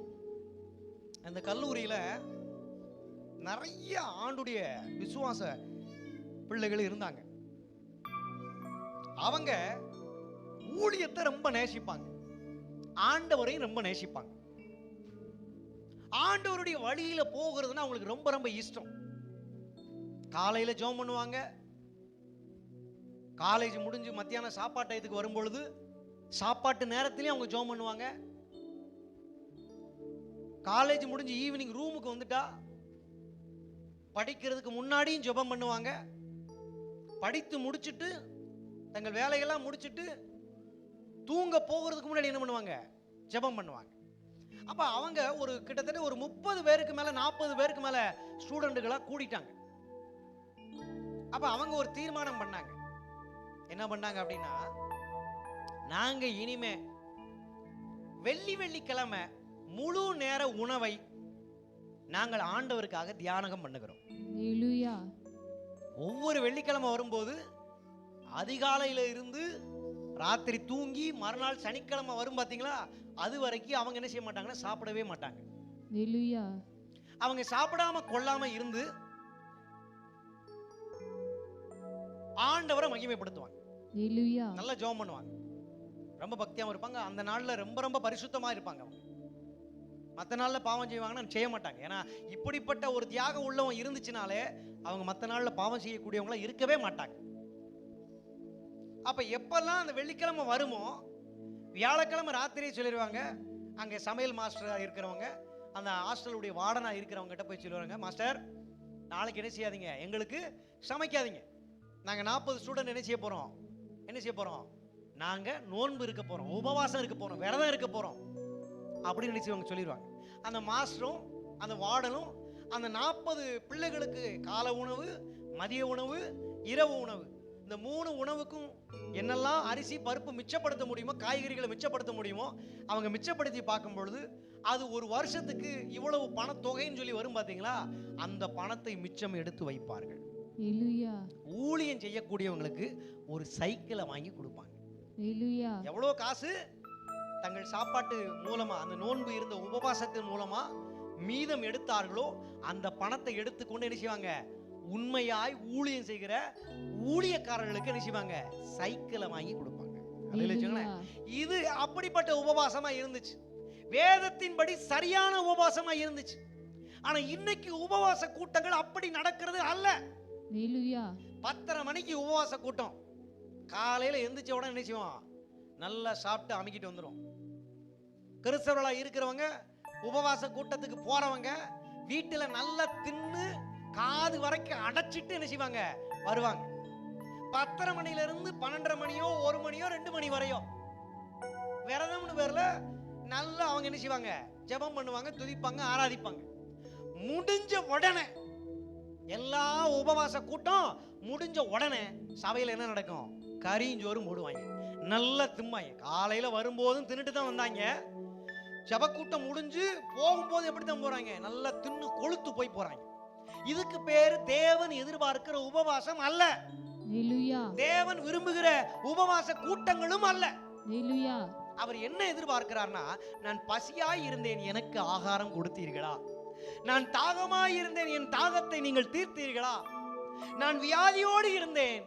அந்த கல்லூரியில் நிறைய ஆண்டுடைய விசுவாச பிள்ளைகள் இருந்தாங்க. அவங்க ஊழியத்தை ரொம்ப நேசிப்பாங்க, ஆண்டவரையும் ரொம்ப நேசிப்பாங்க. ஆண்டவருடைய வழியில போகிறதுனா அவங்களுக்கு ரொம்ப ரொம்ப இஷ்டம். காலையில ஜெபம் பண்ணுவாங்க, காலேஜ் முடிஞ்சு மத்தியானம் சாப்பாட்டு டயத்துக்கு வரும்பொழுது சாப்பாட்டு நேரத்திலையும் அவங்க ஜெபம் பண்ணுவாங்க. காலேஜ் முடிஞ்சு ஈவினிங் ரூமுக்கு வந்துட்டா படிக்கிறதுக்கு முன்னாடியும் ஜெபம் பண்ணுவாங்க. படித்து முடிச்சுட்டு தங்கள் வேலையெல்லாம் முடிச்சுட்டு தூங்க போகிறதுக்கு முன்னாடி என்ன பண்ணுவாங்க? ஜெபம் பண்ணுவாங்க. அப்ப அவங்க ஒரு கிட்டத்தட்ட ஒரு 30 பேருக்கு மேல 40 பேருக்கு மேல ஸ்டூடெண்ட்டுகளா கூடிட்டாங்க. அப்ப அவங்க ஒரு தீர்மானம் பண்ணாங்க. என்ன பண்ணாங்க அப்படின்னா, நாங்க இனிமே வெள்ளிக்கிழமை முழு நேர உணவை நாங்கள் ஆண்டவருக்காக தியானம் பண்ணுகிறோம். ஹalleluya ஒவ்வொரு வெள்ளிக்கிழமை வரும்போது அதிகாலையில இருந்து ராத்திரி தூங்கி மறுநாள் சனிக்கிழமை வரும் பாத்தீங்களா, அது வரைக்கும் அவங்க என்ன செய்ய மாட்டாங்கன்னா சாப்பிடவே மாட்டாங்க. ஹalleluya அவங்க சாப்பிடாம கொள்ளாம இருந்து ஆண்டவரை மகிமைப்படுத்துவாங்க. ஹalleluya நல்லா ஜெபம் பண்ணுவாங்க, ரொம்ப பக்தியாவும் இருப்பாங்க. அந்த நாள்ல ரொம்ப ரொம்ப பரிசுத்தமா இருப்பாங்க. அவங்க மற்ற நாள்ல பாவம் செய்வாங்கன்னா செய்ய மாட்டாங்க. ஏன்னா இப்படிப்பட்ட ஒரு தியாகம் உள்ளவன் இருந்துச்சுனாலே அவங்க மற்ற நாள்ல பாவம் செய்யக்கூடியவங்களா இருக்கவே மாட்டாங்க. அப்ப எப்பெல்லாம் அந்த வெள்ளிக்கிழமை வருமோ வியாழக்கிழமை ராத்திரியே சொல்லிடுவாங்க. அங்கே சமையல் மாஸ்டரா இருக்கிறவங்க, அந்த ஹாஸ்டலுடைய வார்டனா இருக்கிறவங்க கிட்ட போய் சொல்லுவாங்க, மாஸ்டர் நாளைக்கு என்ன செய்யாதீங்க, எங்களுக்கு சமைக்காதீங்க. நாங்க 40 ஸ்டூடெண்ட் என்ன செய்ய போறோம், நாங்க நோன்பு இருக்க போறோம், உபவாசம் இருக்க போறோம், விரதம் இருக்க போறோம் அப்படின்னு நினைச்சவங்க சொல்லிடுவாங்க. அந்த மாஸ்டரும் அந்த வார்டனும் அந்த 40 பிள்ளைகளுக்கு காலை உணவு, மதிய உணவு, இரவு உணவு, இந்த 3 உணவுக்கும் என்னெல்லாம் அரிசி பருப்பு மிச்சப்படுத்த முடியுமோ, காய்கறிகளை மிச்சப்படுத்த முடியுமோ அவங்க மிச்சப்படுத்தி பார்க்கும் பொழுது அது ஒரு வருஷத்துக்கு இவ்வளவு பணத்தொகைன்னு சொல்லி வரும் பாத்தீங்களா, அந்த பணத்தை மிச்சம் எடுத்து வைப்பார்கள். ஹalleluya ஊழியம் செய்யக்கூடியவங்களுக்கு ஒரு சைக்கிளை வாங்கி கொடுப்பாங்க. ஹalleluya எவ்வளவு காசு தங்கள் சாப்பாட்டு மூலமா, அந்த நோன்பு இருந்த உபவாசத்தின் மூலமா மீதம் எடுத்தார்களோ அந்த பணத்தை எடுத்துக்கொண்டு என்ன செய்வாங்க, உண்மையாய் ஊழியம் செய்கிற ஊழியக்காரர்களுக்கு என்ன செய்வாங்க, சைக்கிளை வாங்கி கொடுப்பாங்க. இது அப்படிப்பட்ட உபவாசமா இருந்துச்சு. வேதத்தின்படி சரியான உபவாசமா இருந்துச்சு. ஆனா இன்னைக்கு உபவாச கூட்டங்கள் அப்படி நடக்கிறது அல்ல. 10:30 மணிக்கு உபவாச கூட்டம், காலையில எந்திரிச்ச உடனே என்ன செய்வோம், நல்லா சாப்பிட்டு அமைக்கிட்டு வந்துடும். கிறிஸ்தவர்களா இருக்கிறவங்க உபவாச கூட்டத்துக்கு போறவங்க வீட்டுல நல்லா தின்னு காது வரைக்கும் அடைச்சிட்டு என்ன செய்வாங்க, வருவாங்க. 10:30 மணில இருந்து 12:30 மணியோ 1 மணியோ 2 மணி வரையோ விரதம்னு பேர்ல நல்லா அவங்க என்ன செய்வாங்க, ஜெபம் பண்ணுவாங்க, துதிப்பாங்க, ஆராதிப்பாங்க. முடிஞ்ச உடனே எல்லா உபவாச கூட்டம் முடிஞ்ச உடனே சபையில் என்ன நடக்கும், கறிஞ்சோறும் போடுவாங்க, நல்லா திம்பாங்க. காலையில வரும்போதும் தின்னுட்டு தான் வந்தாங்க. ஜெபக்கூட்டம் முடிஞ்சு போகும்போது எப்படி தான் போறாங்க, நல்லா தின்னு கொழுத்து போய் போறாங்க. இதுக்கு பேரு தேவன் எதிர்பார்க்கிற உபவாசம் அல்ல. தேவன் விரும்புகிற உபவாச கூட்டங்களும் அல்ல. அவர் என்ன எதிர்பார்க்கிறார்னா, நான் பசியாய் இருந்தேன், எனக்கு ஆகாரம் கொடுத்தீர்களா? நான் தாகமாய் இருந்தேன், என் தாகத்தை நீங்கள் தீர்த்தீர்களா? நான் வியாதியோடு இருந்தேன்,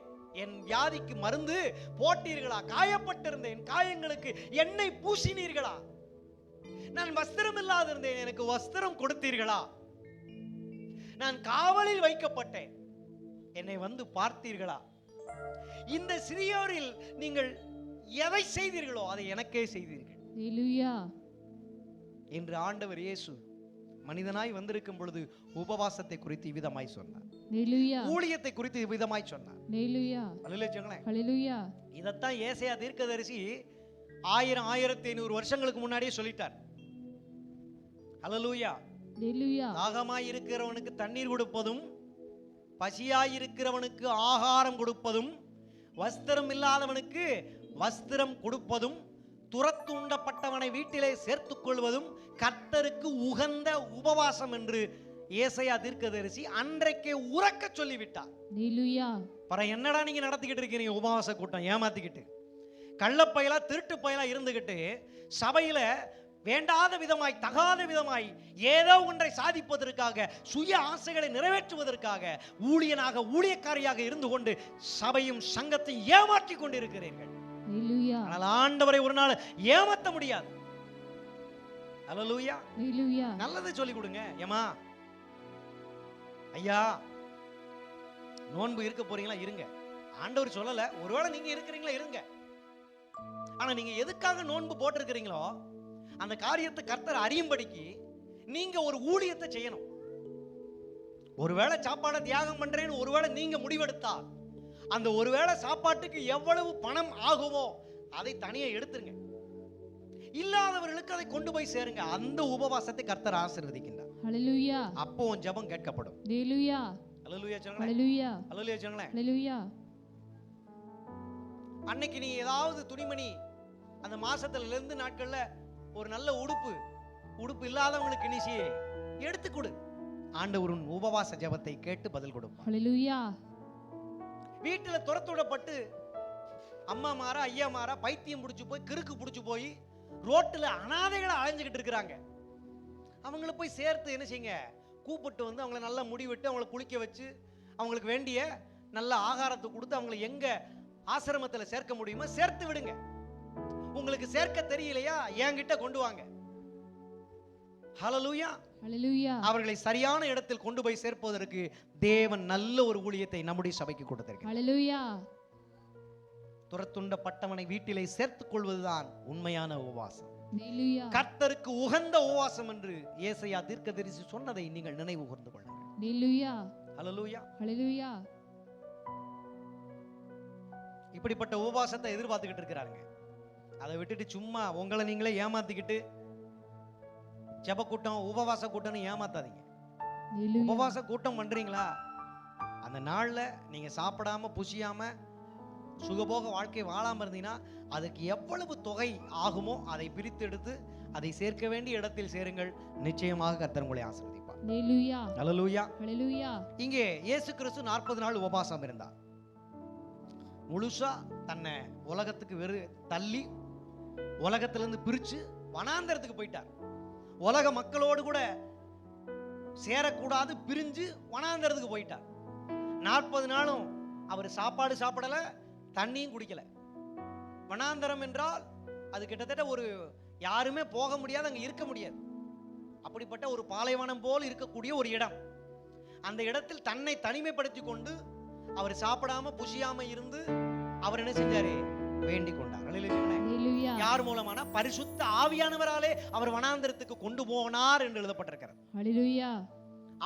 என் வியாதிக்கு மருந்து போட்டீர்களா? காயப்பட்டிருந்தேன், காயங்களுக்கு எண்ணெய் பூசினீர்களா? நான் வஸ்திரம் இல்லாது இருந்தேன், எனக்கு வஸ்திரம் கொடுத்தீர்களா? நான் காவலில் வைக்கப்பட்டேன், என்னை வந்து பார்த்தீர்களா? இந்த சிறியோரில் நீங்கள் எதை செய்தீர்களோ அதை எனக்கே செய்தீர்கள் ஹalleluya என்று ஆண்டவர் இயேசு மனிதனாய் வந்திருக்கும் பொழுது உபவாசத்தை குறித்து விதமாய் சொன்னார். ஹalleluya ஊழியத்தை குறித்து விதமாய் சொன்னார். ஹalleluya அல்லேலூயா. ஹalleluya இதத்தான் ஏசாயா தீர்க்கதரிசி 1500 வருஷங்களுக்கு முன்னாடியே சொல்லிட்டார். அல்லேலூயா. ஹalleluya தாகமாய் இருக்கிறவனுக்கு தண்ணீர் கொடுப்பதும், பசியாய் இருக்கிறவனுக்கு ஆகாரம் கொடுப்பதும், வஸ்திரம் இல்லாதவனுக்கு வஸ்திரம் கொடுப்பதும், துரத்துண்டப்பட்டவனை வீட்டிலே சேர்த்துக் கொள்வதும் கர்த்தருக்கு உகந்த உபவாசம் என்று ஏசாயா தீர்க்கதரிசி அன்றைக்கே உரக்க சொல்லிவிட்டார். ஹalleluya பர என்னடா நீங்க நடத்திக்கிட்டு இருக்கீங்க உபவாச கூட்டம்? ஏமாத்திக்கிட்டு, கள்ளப்பயலா திருட்டு பயலா இருந்துகிட்டு, சபையில வேண்டாத விதமாய், தகாத விதமாய் ஏதோ ஒன்றை சாதிப்பதற்காக, சுய ஆசைகளை நிறைவேற்றுவதற்காக ஊழியனாக, ஊழியக்காரியாக இருந்து கொண்டு சபையும் சங்கத்தையும் ஏமாற்றி கொண்டிருக்கிறீர்கள். ஹalleluya ஆனால் ஆண்டவரை ஒரு நாள் ஏமாற்ற முடியாது. அல்லேலூயா. ஹalleluya நல்லதை சொல்லி கொடுங்க. ஏமா ஐயா, நோன்பு இருக்க போறீங்களா? இருங்க. ஆண்டவர் சொல்லல, ஒருவேளை நீங்க இருக்கிறீங்களா? இருங்க. ஆனா நீங்க எதுக்காக நோன்பு போட்டிருக்கிறீங்களோ அந்த காரியத்தை கர்த்தர் அறியும்படிக்கு நீங்க ஒரு ஊழியத்தை செய்யணும். ஒருவேளை சாப்பாடை தியாகம் பண்றேன்னு ஒருவேளை நீங்க முடிவெடுத்தா, அந்த ஒருவேளை சாப்பாட்டுக்கு எவ்வளவு பணம் ஆகுமோ அதை தனியே எடுத்துருங்க. இல்லாதவர்களுக்கு அதை கொண்டு போய் சேருங்க. அந்த உபவாசத்தை கர்த்தர் ஆசீர்வதிக்கின்றார். ஹalleluya அப்போ உன் ஜெபம் கேட்கப்படும். ஹalleluya அல்லேலூயா சொல்லுங்க. ஹalleluya அல்லேலூயா சொல்லுங்க. ஹalleluya அன்னைக்கு நீ ஏதாவது துணிமணி அந்த மாசத்துல இருந்து நாட்கள்ல ஒரு நல்ல உடுப்பு இல்லாதவங்களுக்கு நீ எடுத்து கொடு. ஆண்டவரின் உபவாச ஜெபத்தை கேட்டு பதில் கொடுப்பார். ஹalleluya வீட்டுல துரத்துடப்பட்டு அம்மா மாரா, ஐயா மாரா பைத்தியம் பிடிச்சு போய், கிறுக்கு பிடிச்சு போய் ரோட்டுல அனாதைகளை அலைஞ்சுக்கிட்டு இருக்கிறாங்க. அவங்கள போய் சேர்த்து என்ன செய்யுங்க, கூப்பிட்டு வந்து அவங்கள நல்லா முடிவிட்டு, அவங்கள குளிக்க வச்சு, அவங்களுக்கு வேண்டிய நல்ல ஆகாரத்தை கொடுத்து, அவங்களை எங்க ஆசிரமத்தில் சேர்க்க முடியுமோ சேர்த்து விடுங்க. உங்களுக்கு சேர்க்க தெரியலையா, என்கிட்ட கொண்டு வாங்க. ஹல்லேலூயா ஹalleluya அவர்களை சரியான இடத்தில் கொண்டு போய் சேர்ப்பதற்கு தேவன் நல்ல ஒரு ஊழியத்தை நம்முடைய சபைக்கு கொடுத்திருக்கிறார். ஹalleluya துரத்துண்டப்பட்டவனை வீட்டிலே சேர்த்துக் கொள்வதுதான் உண்மையான உபவாசம். ஹalleluya கர்த்தருக்கு உகந்த உபவாசம் என்று ஏசாயா தீர்க்கதரிசி சொன்னதை நீங்கள் நினைவு கூர்ந்து கொள்ளுங்கள். ஹalleluya ஹல்லேலூயா. ஹalleluya இப்படிப்பட்ட உபவாசத்தை எதிர்பார்த்துக்கிட்டு இருக்கிறாங்க. அதை விட்டுட்டு சும்மா உங்களை நீங்களே ஏமாத்திக்கிட்டு ஜெப கூட்டம், உபவாச கூட்டம்னு ஏமாத்தாதீங்க. ஹalleluya உபவாச கூட்டம் பண்றீங்களா, அந்த நாள்ல நீங்க சாப்பிடாம புசியாம சுகபோக வாழ்க்கை வாழாம இருந்தீங்கன்னா அதுக்கு எவ்வளவு தொகை ஆகுமோ அதை பிரித்து எடுத்து அதை சேர்க்க வேண்டிய இடத்தில் சேருங்கள். நிச்சயமாக கர்த்தர் உங்களை ஆசீர்வதிப்பார். ஹalleluya ஹல்லேலூயா. ஹalleluya இங்கே இயேசு கிறிஸ்து 40 நாள் உபவாசம் இருந்தார். முழுசா தன்னை உலகத்துக்கு தள்ளி உலகத்திலிருந்து பிரிச்சு வனாந்தரத்துக்கு போயிட்டார். உலக மக்களோடு கூட சேரக்கூடாது, பிரிஞ்சு வனாந்தரத்துக்கு போயிட்டார். 40 நாளும் அவர் சாப்பாடு சாப்பிடல, தண்ணியும் குடிக்கல. வனாந்தரம் என்றால் அது கிட்டத்தட்ட ஒரு யாருமே போக முடியாது, அங்க இருக்க முடியாது. அப்படிப்பட்ட ஒரு பாலைவனம் போல் இருக்கக்கூடிய ஒரு இடம். அந்த இடத்தில் தன்னை தனிமைப்படுத்தி கொண்டு அவர் சாப்பிடாம புசியாம இருந்து அவர் என்ன செஞ்சாரு, வேண்டிக் கொண்டார். ஹalleluya யார் மூலமான? பரிசுத்த ஆவியானவராலே அவர் வனாந்தரத்துக்கு கொண்டு போனார் என்று எழுதப்பட்டிருக்கிறது. ஹalleluya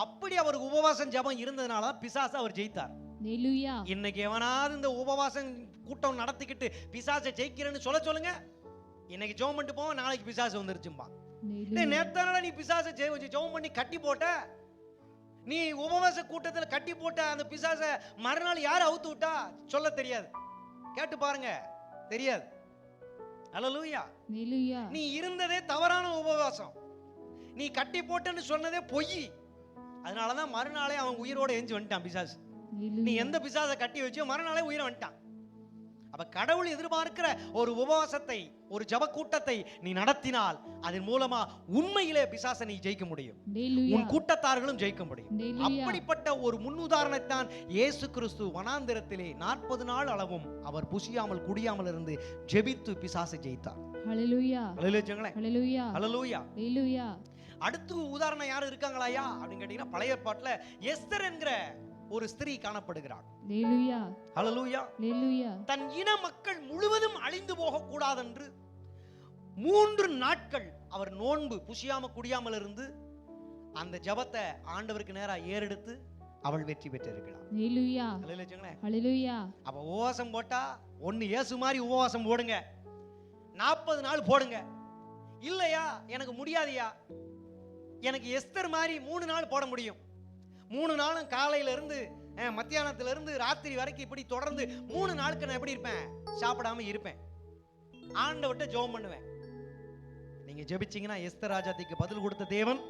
அப்படி அவர் உபவாசம் ஜெபம் இருந்ததனால பிசாசை அவர் ஜெயித்தார். ஹalleluya இன்னைக்கு எவனாவது இந்த உபவாசம் கூட்டம் நடத்திக்கிட்டு பிசாசை ஜெயிக்கிறேன்னு சொல்லுங்க. இன்னைக்கு ஜெபம் பண்ணிட்டு போவோம், நாளைக்கு பிசாசு வந்துருச்சும்பா. நேத்தானடா நீ பிசாசை ஜெபம் பண்ணி கட்டி போட்ட, நீ உபவாச கூட்டத்துல கட்டி போட்ட அந்த பிசாசை மறுநாள் யார் அவுத்து விட்டா சொல்ல தெரியாது. கேட்டு பாருங்க, தெரியாது. ஹல்லேலூயா. ஹalleluya நீ இருந்ததே தவறான உபவாசம், நீ கட்டி போட்டன்னு சொன்னதே பொய். அதனாலதான் மறுநாளே அவன் உயிரோட எஞ்சி வந்துட்டான் பிசாசு. நீ எந்த பிசாசை கட்டி வச்சோ மறுநாளே உயிரை வந்துட்டான். அப்ப கடவுள் எதிர்பார்க்கிற ஒரு உபவாசத்தை, ஒரு ஜெப கூட்டத்தை நீ நடத்தினால் அதன் மூலமா உண்மையிலே பிசாசை நீ ஜெயிக்க முடியும், உன் கூட்டத்தார்களும் ஜெயிக்க முடியும். அப்படிப்பட்ட ஒரு முன்னுதாரணத்தான் இயேசு கிறிஸ்து வனாந்திரத்திலே 40 நாள் அளவும் அவர் புசியாமல் குடியாமல் இருந்து ஜெபித்து பிசாசை ஜெயித்தார். ஹalleluya ஹல்லேலூயா. ஹalleluya ஹல்லேலூயா. ஹalleluya அடுத்து உதாரணம் யாரும் இருக்காங்களாயா அப்படின்னு கேட்டீங்கன்னா, பழைய ஏற்பாட்டுல எஸ்தர் என்கிற ஒரு ஸ்திரீ காணப்படுகிறாள். ஹalleluya ஹalleluya. ஹalleluya. தன் இன மக்கள் முழுவதும் அழிந்து போக கூடாதென்று 3 நாட்கள் அவர் நோன்பு புசியாம குடியாமல் இருந்து அந்த ஜெபத்தை ஆண்டவருக்கு நேரா ஏறெடுத்து அவள் வெற்றி பெற்றிருக்கிறாள். ஹalleluya ஹalleluya. ஹalleluya. அப்ப உபவாசம் போட்டா ஒன்னு இயேசு மாதிரி உபவாசம் போடுங்க, 40 நாள் போடுங்க. இல்லையா எனக்கு முடியாதியா, எனக்கு எஸ்தர் மாதிரி 3 நாள் போட முடியும். 3 நாளும் காலையில இருந்து மத்தியானத்துல இருந்து ராத்திரி வரைக்கும் இப்படி தொடர்ந்து 3 நாளுக்கு நான் எப்படி இருப்பேன்? சாப்பிடாம இருப்பேன், ஆண்டவர்ட்ட ஜெபம் பண்ணுவேன். நீங்க ஜெபிச்சீங்கன்னா எஸ்தர் ராஜாத்திக்கு பதில் கொடுத்த தேவன்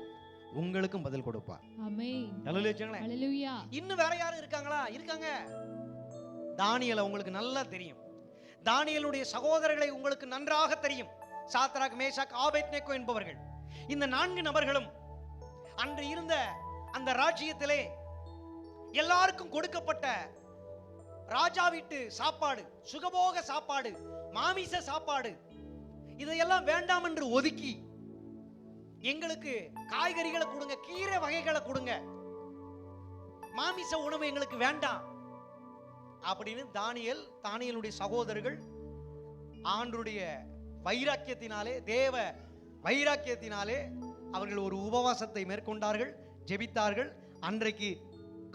உங்களுக்கும் பதில் கொடுப்பார். ஆமென். ஹalleluya. ஹalleluya. இன்னும் வேற யாரும் இருக்காங்களா? இருக்காங்க. தானியேலை உங்களுக்கு நல்லா தெரியும். தானியேலுடைய சகோதரர்களை உங்களுக்கு நன்றாக தெரியும். சாத்ராக், மேஷாக், ஆபேத்நேகோ என்பவர்கள். இந்த 4 நபர்களும் அன்று இருந்த அந்த ராஜ்யத்திலே எல்லாருக்கும் கொடுக்கப்பட்ட ராஜா வீட்டு சாப்பாடு, சுகபோக சாப்பாடு, மாமிச சாப்பாடு, இதையெல்லாம் வேண்டாம் என்று ஒதுக்கி எங்களுக்கு காய்கறிகளை கொடுங்க, கீரை வகைகளை கொடுங்க, மாமிச உணவு எங்களுக்கு வேண்டாம் அப்படின்னு தானியேலுடைய சகோதரர்கள் ஆண்டவருடைய வைராக்கியத்தினாலே, தேவ வைராக்கியத்தினாலே அவர்கள் ஒரு உபவாசத்தை மேற்கொண்டார்கள், ஜெபித்தார்கள். அன்றைக்கு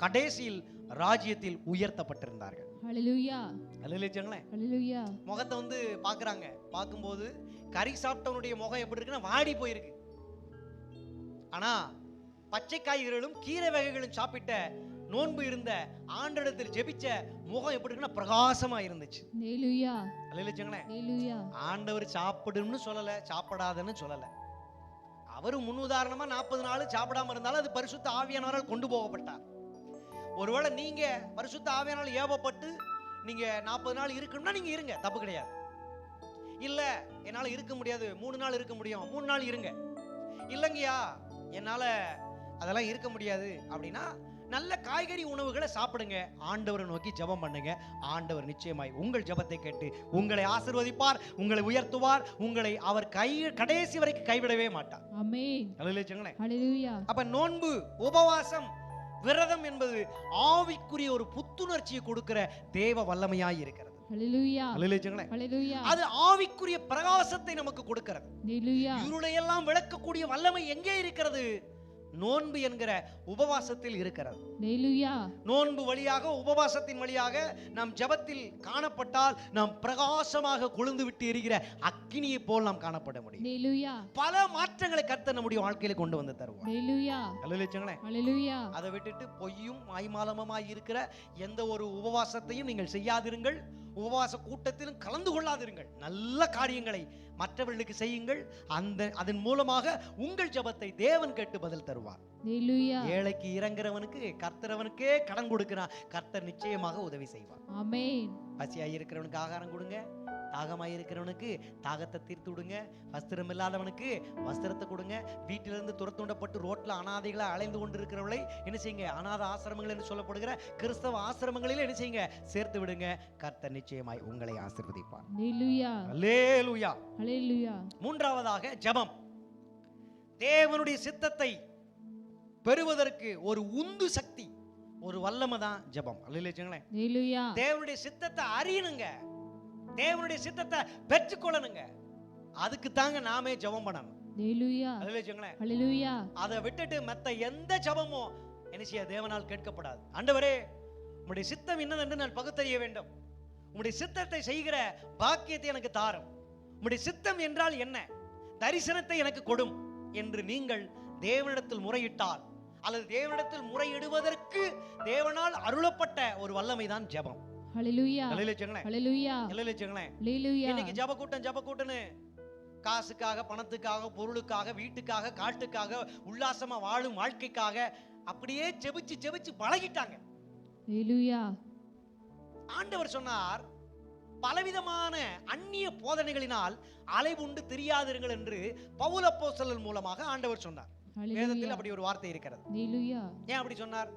கடைசியில் ராஜ்யத்தில் உயர்த்தப்பட்டிருந்தார்கள். ஹalleluya ஹalleluya. ஹalleluya. முகத்தை வந்து பார்க்கறாங்க. பார்க்கும்போது கறி சாப்பிட்டவனுடைய முகம் எப்படி இருக்குன்னா வாடி போயிருக்கு. ஆனா பச்சை காய்கறிகளும் கீரை வகைகளும் சாப்பிட்ட நோன்பு இருந்த ஆண்டவரிடத்தில் ஜெபிச்ச முகம் எப்படி இருக்குன்னா பிரகாசமா இருந்துச்சு. ஹalleluya ஹalleluya. ஹalleluya. ஆண்டவர் சாப்பிடுன்னு சொல்லல, சாப்பிடாதன்னு சொல்லல. அவரு முன் உதாரணமா 40 நாள் சாப்பிடாம இருந்தாலும் அது பரிசுத்த ஆவியானவரால் கொண்டு போகப்பட்டார். ஒருவேளை நீங்க பரிசுத்த ஆவியானவரால் ஏவப்பட்டு நீங்க 40 நாள் இருக்கணும்னா நீங்க இருங்க, தப்பு கிடையாது. இல்ல என்னால இருக்க முடியாது, 3 நாள் இருக்க முடியும், 3 நாள் இருங்க. இல்லைங்கய்யா என்னால அதெல்லாம் இருக்க முடியாது அப்படின்னா நல்ல காய்கறி உணவுகளை சாப்பிடுங்க, ஆண்டவரை நோக்கி ஜெபம் பண்ணுங்க. ஆண்டவர் நிச்சயமாய் உங்கள் ஜெபத்தை கேட்டு உங்களை ஆசீர்வதிப்பார், உங்களை உயர்த்துவார், உங்களை அவர் கடைசி வரைக்கும் கைவிடவே மாட்டார். ஆமென். ஹalleluya. ஹalleluya. அப்ப நோன்பு, உபவாசம், விரதம் என்பது ஆவிக்குரிய ஒரு புத்துணர்ச்சியை கொடுக்கிற தேவ வல்லமையாய் இருக்கிறது. ஹalleluya ஹalleluya. ஹalleluya. அது ஆவிக்குரிய பிரகாசத்தை நமக்கு கொடுக்கிறது. ஹalleluya. இருளையெல்லாம் விளக்கக்கூடிய வல்லமை எங்கே இருக்கிறது? நோன்பு என்கிற உபவாசத்தில் இருக்கிறது. ஹalleluya. நோன்பு வழியாக, உபவாசத்தின் வழியாக நாம் ஜெபத்தில் காணப்பட்டால் நாம் பிரகாசமாக கொழுந்து விட்டு எரிகிற அக்கினியை போல் நாம் காணப்பட முடியும். ஹalleluya. பல மாற்றங்களை கர்த்தர் நம்முடைய வாழ்க்கையில கொண்டு வந்து தருவார். ஹalleluya ஹalleluya. ஹalleluya. அதை விட்டுட்டு பொய்யும் மாய்மாலமாய் இருக்கிற எந்த ஒரு உபவாசத்தையும் நீங்கள் செய்யாதிருங்கள். உபவாச கூட்டத்திலும் கலந்து கொள்ளாதிருங்கள். நல்ல காரியங்களை மற்றவர்களுக்கு செய்யுங்கள். அதன் மூலமாக உங்கள் ஜெபத்தை தேவன் கேட்டு பதில் தருவார். ஹalleluya. ஏழைக்கு இறங்குறவனுக்கு கர்த்தரவனுக்கே கடன் கொடுக்கிறான், கர்த்தர் நிச்சயமாக உதவி செய்வார். ஆமென். பசியாய் இருக்கிறவனுக்கு ஆகாரம் கொடுங்க, தாகமாய் இருக்கிறவனுக்கு தாகத்தை தீர்த்து விடுங்க, வஸ்திரம் இல்லாதவனுக்கு வஸ்திரத்தை கொடுங்க. வீட்டிலிருந்து துரத்துண்டப்பட்டு ரோட்ல அனாதைகளை அலைந்து கொண்டு இருக்கிறவர்களை என்ன செய்யுங்க? அநாத ஆசிரமங்கள் என்று சொல்லப்படுகிற கிறிஸ்தவ ஆசிரமங்களில் என்ன செய்யுங்க? சேர்த்து விடுங்க. கர்த்தர் நிச்சயமாய் உங்களை ஆசீர்வதிப்பார். ஹalleluya அல்லேலூயா. ஹalleluya. மூன்றாவதாக ஜெபம். தேவனுடைய சித்தத்தை பெறுவதற்கு ஒரு உந்து சக்தி, ஒரு வல்லமை தான் ஜெபம். அல்லேலூயா. ஹalleluya. தேவனுடைய சித்தத்தை அறியணுங்க, தேவனுடைய சித்தத்தை பெற்றுக்கொள்ளணுங்க. அதுக்கு தாங்க நாமே ஜெபம் பண்ணணும். ஹalleluya அல்லேலூயா. ஹalleluya. அதை விட்டுட்டு மத்த எந்த ஜெபமும் என்ன செய்ய தேவனால் கேட்கப்படாது. ஆண்டவரே உம்முடைய சித்தம் என்னதென்று நான் பகுத்தறிய வேண்டும், உம்முடைய சித்தத்தை செய்கிற பாக்கியத்தை எனக்கு தாரும், உம்முடைய சித்தம் என்றால் என்ன, தரிசனத்தை எனக்கு கொடும் என்று நீங்கள் தேவனிடத்தில் முறையிட்டால், அல்லது தேவனிடத்தில் முறையிடுவதற்கு தேவனால் அருளப்பட்ட ஒரு வல்லமை தான் ஜெபம். ஹalleluya அல்லேலூயா. ஹalleluya அல்லேலூயா. ஹalleluya. இன்னைக்கு ஜெப கூட்டம்னு காசுக்காக, பணத்துக்காக, பொருளுக்காக, வீட்டுக்காக, காட்டுக்காக, உல்லாசமா வாழும் வாழ்க்கைக்காக அப்படியே ஜெபிச்சு ஜெபிச்சு பழகிட்டாங்க. ஹalleluya. ஆண்டவர் சொன்னார், பலவிதமான அந்நிய போதனைகளினால் அலைவுண்டு தெரியாதிருங்கள் என்று பவுல் அப்போஸ்தலன் மூலமாக ஆண்டவர் சொன்னார். வேதத்தில் அப்படி ஒரு வார்த்தை இருக்கிறது. ஹalleluya. ஏன் அப்படி சொன்னார்?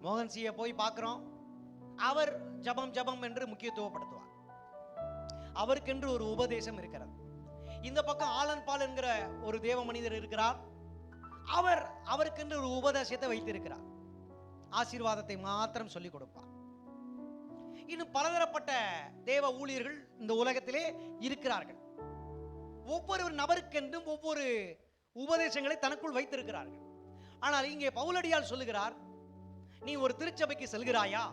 மோகன் சியை போய் பார்க்கிறோம், அவர் ஜபம் ஜபம் என்று முக்கியத்துவப்படுத்துவார். அவருக்கென்று ஒரு உபதேசம் இருக்கிறது. இந்த பக்கம் ஆலன் பால் என்கிற ஒரு தேவ மனிதர் இருக்கிறார். அவருக்கென்று ஒரு உபதேசத்தை வைத்திருக்கிறார். ஆசீர்வாதத்தை மாத்திரம் சொல்லிக் கொடுப்பார். இன்னும் பலதரப்பட்ட தேவ ஊழியர்கள் இந்த உலகத்திலே இருக்கிறார்கள். ஒவ்வொரு நபருக்கென்றும் ஒவ்வொரு உபதேசங்களை தனக்குள் வைத்திருக்கிறார்கள். ஆனால் இங்கே பவுலடியால் சொல்லுகிறார், நீ ஒரு திருச்சபைக்கு செல்கிறாயா,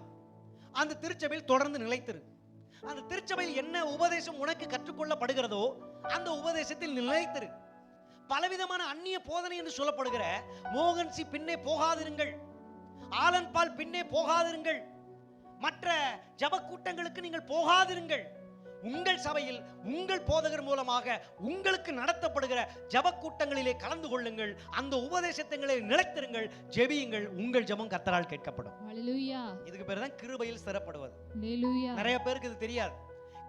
அந்த திருச்சபையில் தொடர்ந்து நிலைத்திரு. அந்த திருச்சபையில் என்ன உபதேசம் உனக்கு கற்றுக்கொள்ளப்படுகிறதோ அந்த உபதேசத்தில் நிலைத்திரு. பலவிதமான அந்நிய போதனை என்று சொல்லப்படுகிற மோகன்சி பின்னே போகாதிருங்கள், ஆலன் பால் பின்னே போகாதிருங்கள், மற்ற ஜப கூட்டங்களுக்கு நீங்கள் போகாதிருங்கள். உங்கள் சபையில் உங்கள் போதகர் மூலமாக உங்களுக்கு நடத்தப்படுகிற ஜப கூட்டங்களிலே கலந்து கொள்ளுங்கள், அந்த உபதேசங்களை நிலைத்திருங்கள், ஜெபியுங்கள், உங்கள் ஜெபம் கர்த்தரால் கேட்கப்படும். ஹல்லேலூயா. இதுக்கு பேர் தான் கிருபையில் ஸ்திரப்படுவது. ஹல்லேலூயா. நிறைய பேருக்கு இது தெரியாது.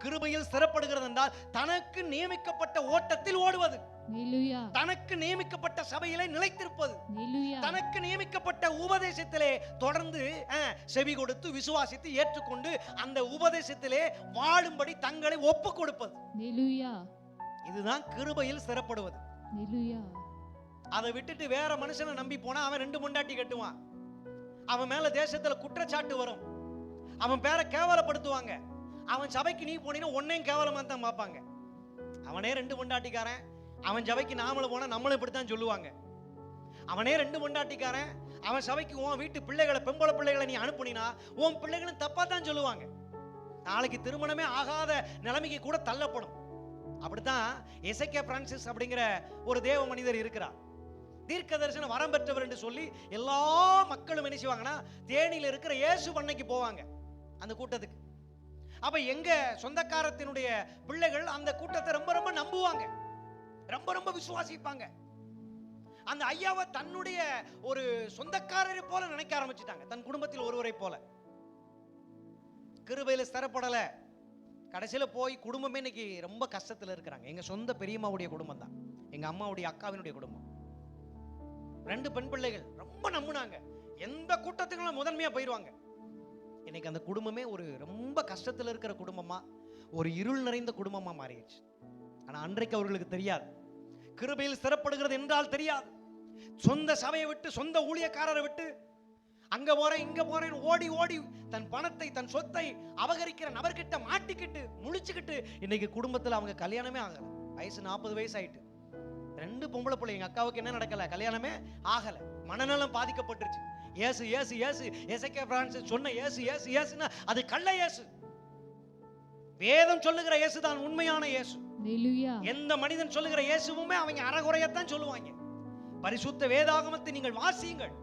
கிருபையில் ஸ்திரப்படுகிறது என்றால் தனக்கு நியமிக்கப்பட்ட ஓட்டத்தில் ஓடுவது, ஹல்லேலூயா. தனக்கு நியமிக்கப்பட்ட சபையிலே நிலைத்திருப்பது, ஹல்லேலூயா. தனக்கு நியமிக்கப்பட்ட உபதேசத்திலே தொடர்ந்து செவி கொடுத்து விசுவாசித்து ஏற்றுக்கொண்டு அந்த உபதேசத்திலே வாழும்படி தங்களை ஒப்பு கொடுப்பது. ஹல்லேலூயா. இதுதான் கிருபையில் ஸ்திரப்படுவது. ஹல்லேலூயா. அதை விட்டுட்டு வேற மனுஷனை நம்பி போனா அவன் 2 பொண்டாட்டி கட்டுவான், அவன் மேல தேசத்துல குற்றச்சாட்டு வரும், அவன் பேரை கேவலப்படுத்துவாங்க, அவன் சபைக்கு நீ போனீங்கன்னா உன்னையும் கேவலமா தான் பார்ப்பாங்க. அவனே 2 பொண்டாட்டிக்காரன், அவன் சபைக்கு நாமளும் போனா நம்மளும் இப்படித்தான் சொல்லுவாங்க. அவனே 2 பொண்டாட்டிக்காரன், அவன் சபைக்கு உன் வீட்டு பிள்ளைகளை, பெம்பளை பிள்ளைகளை நீ அனுப்புனா உன் பிள்ளைகளும் தப்பா தான் சொல்லுவாங்க. நாளைக்கு திருமணமே ஆகாத நிலைமைக்கு கூட தள்ளப்படும். அப்படித்தான் எசேக்கியா பிரான்சிஸ் அப்படிங்கிற ஒரு தேவ மனிதர் இருக்கிறார். தீர்க்க தரிசன வரம் பெற்றவர் என்று சொல்லி எல்லா மக்களும் என்ன செய்வாங்கன்னா தேனியில் இருக்கிற இயேசு பண்ணைக்கு போவாங்க அந்த கூட்டத்துக்கு. அப்ப எங்க சொந்தக்காரத்தினுடைய பிள்ளைகள் அந்த கூட்டத்தை ரொம்ப ரொம்ப நம்புவாங்க, ரொம்ப ரொம்ப விசுவாசிப்பாங்க. அந்த ஐயாவை தன்னுடைய ஒரு சொந்தக்காரரை போல நினைக்க ஆரம்பிச்சுட்டாங்க, தன் குடும்பத்தில் ஒருவரை போல. கிருபையில ஸ்திரப்படல, கடைசியில போய் குடும்பமே இன்னைக்கு ரொம்ப கஷ்டத்துல இருக்கிறாங்க. எங்க சொந்த பெரியம்மாவுடைய குடும்பம் தான், எங்க அம்மாவுடைய அக்காவினுடைய குடும்பம். 2 பெண் பிள்ளைகள் ரொம்ப நம்புனாங்க, எந்த கூட்டத்துக்கும் முதன்மையா போயிடுவாங்க. இன்னைக்கு அந்த குடும்பமே ஒரு ரொம்ப கஷ்டத்தில் இருக்கிற குடும்பமா, ஒரு இருள் நிறைந்த குடும்பமா மாறிடுச்சு. ஆனா அன்றைக்கு அவர்களுக்கு தெரியாது, கிருபையில் ஸ்திரப்படுகிறது என்றால் தெரியாது. சொந்த சபையை விட்டு, சொந்த ஊழியக்காரரை விட்டு அங்க போறேன் இங்க போறேன் ஓடி ஓடி தன் பணத்தை தன் சொத்தை அபகரிக்கிற நபர்கிட்ட மாட்டிக்கிட்டு முழிச்சுக்கிட்டு இன்னைக்கு குடும்பத்தில் அவங்க கல்யாணமே ஆகல. வயசு 40 வயசு ஆயிட்டு, 2 பொம்பளை பிள்ளை. எங்க அக்காவுக்கு என்ன நடக்கல, கல்யாணமே ஆகல, மனநலம் பாதிக்கப்பட்டுருச்சு. இயேசு இயேசு இயேசு எசேக்கியா பிரான்சிஸ் சொன்ன இயேசு இயேசு இயேசுனா அது கள்ள இயேசு. வேதம் சொல்லுகிற இயேசு தான் உண்மையான இயேசு. ஹல்லேலூயா. எந்த மனிதன் சொல்லுகிற இயேசுவுமே அவங்க அறகுறையத்தான் சொல்லுவாங்க. பரிசுத்த வேதாகமத்தை நீங்கள் வாசியுங்கள்,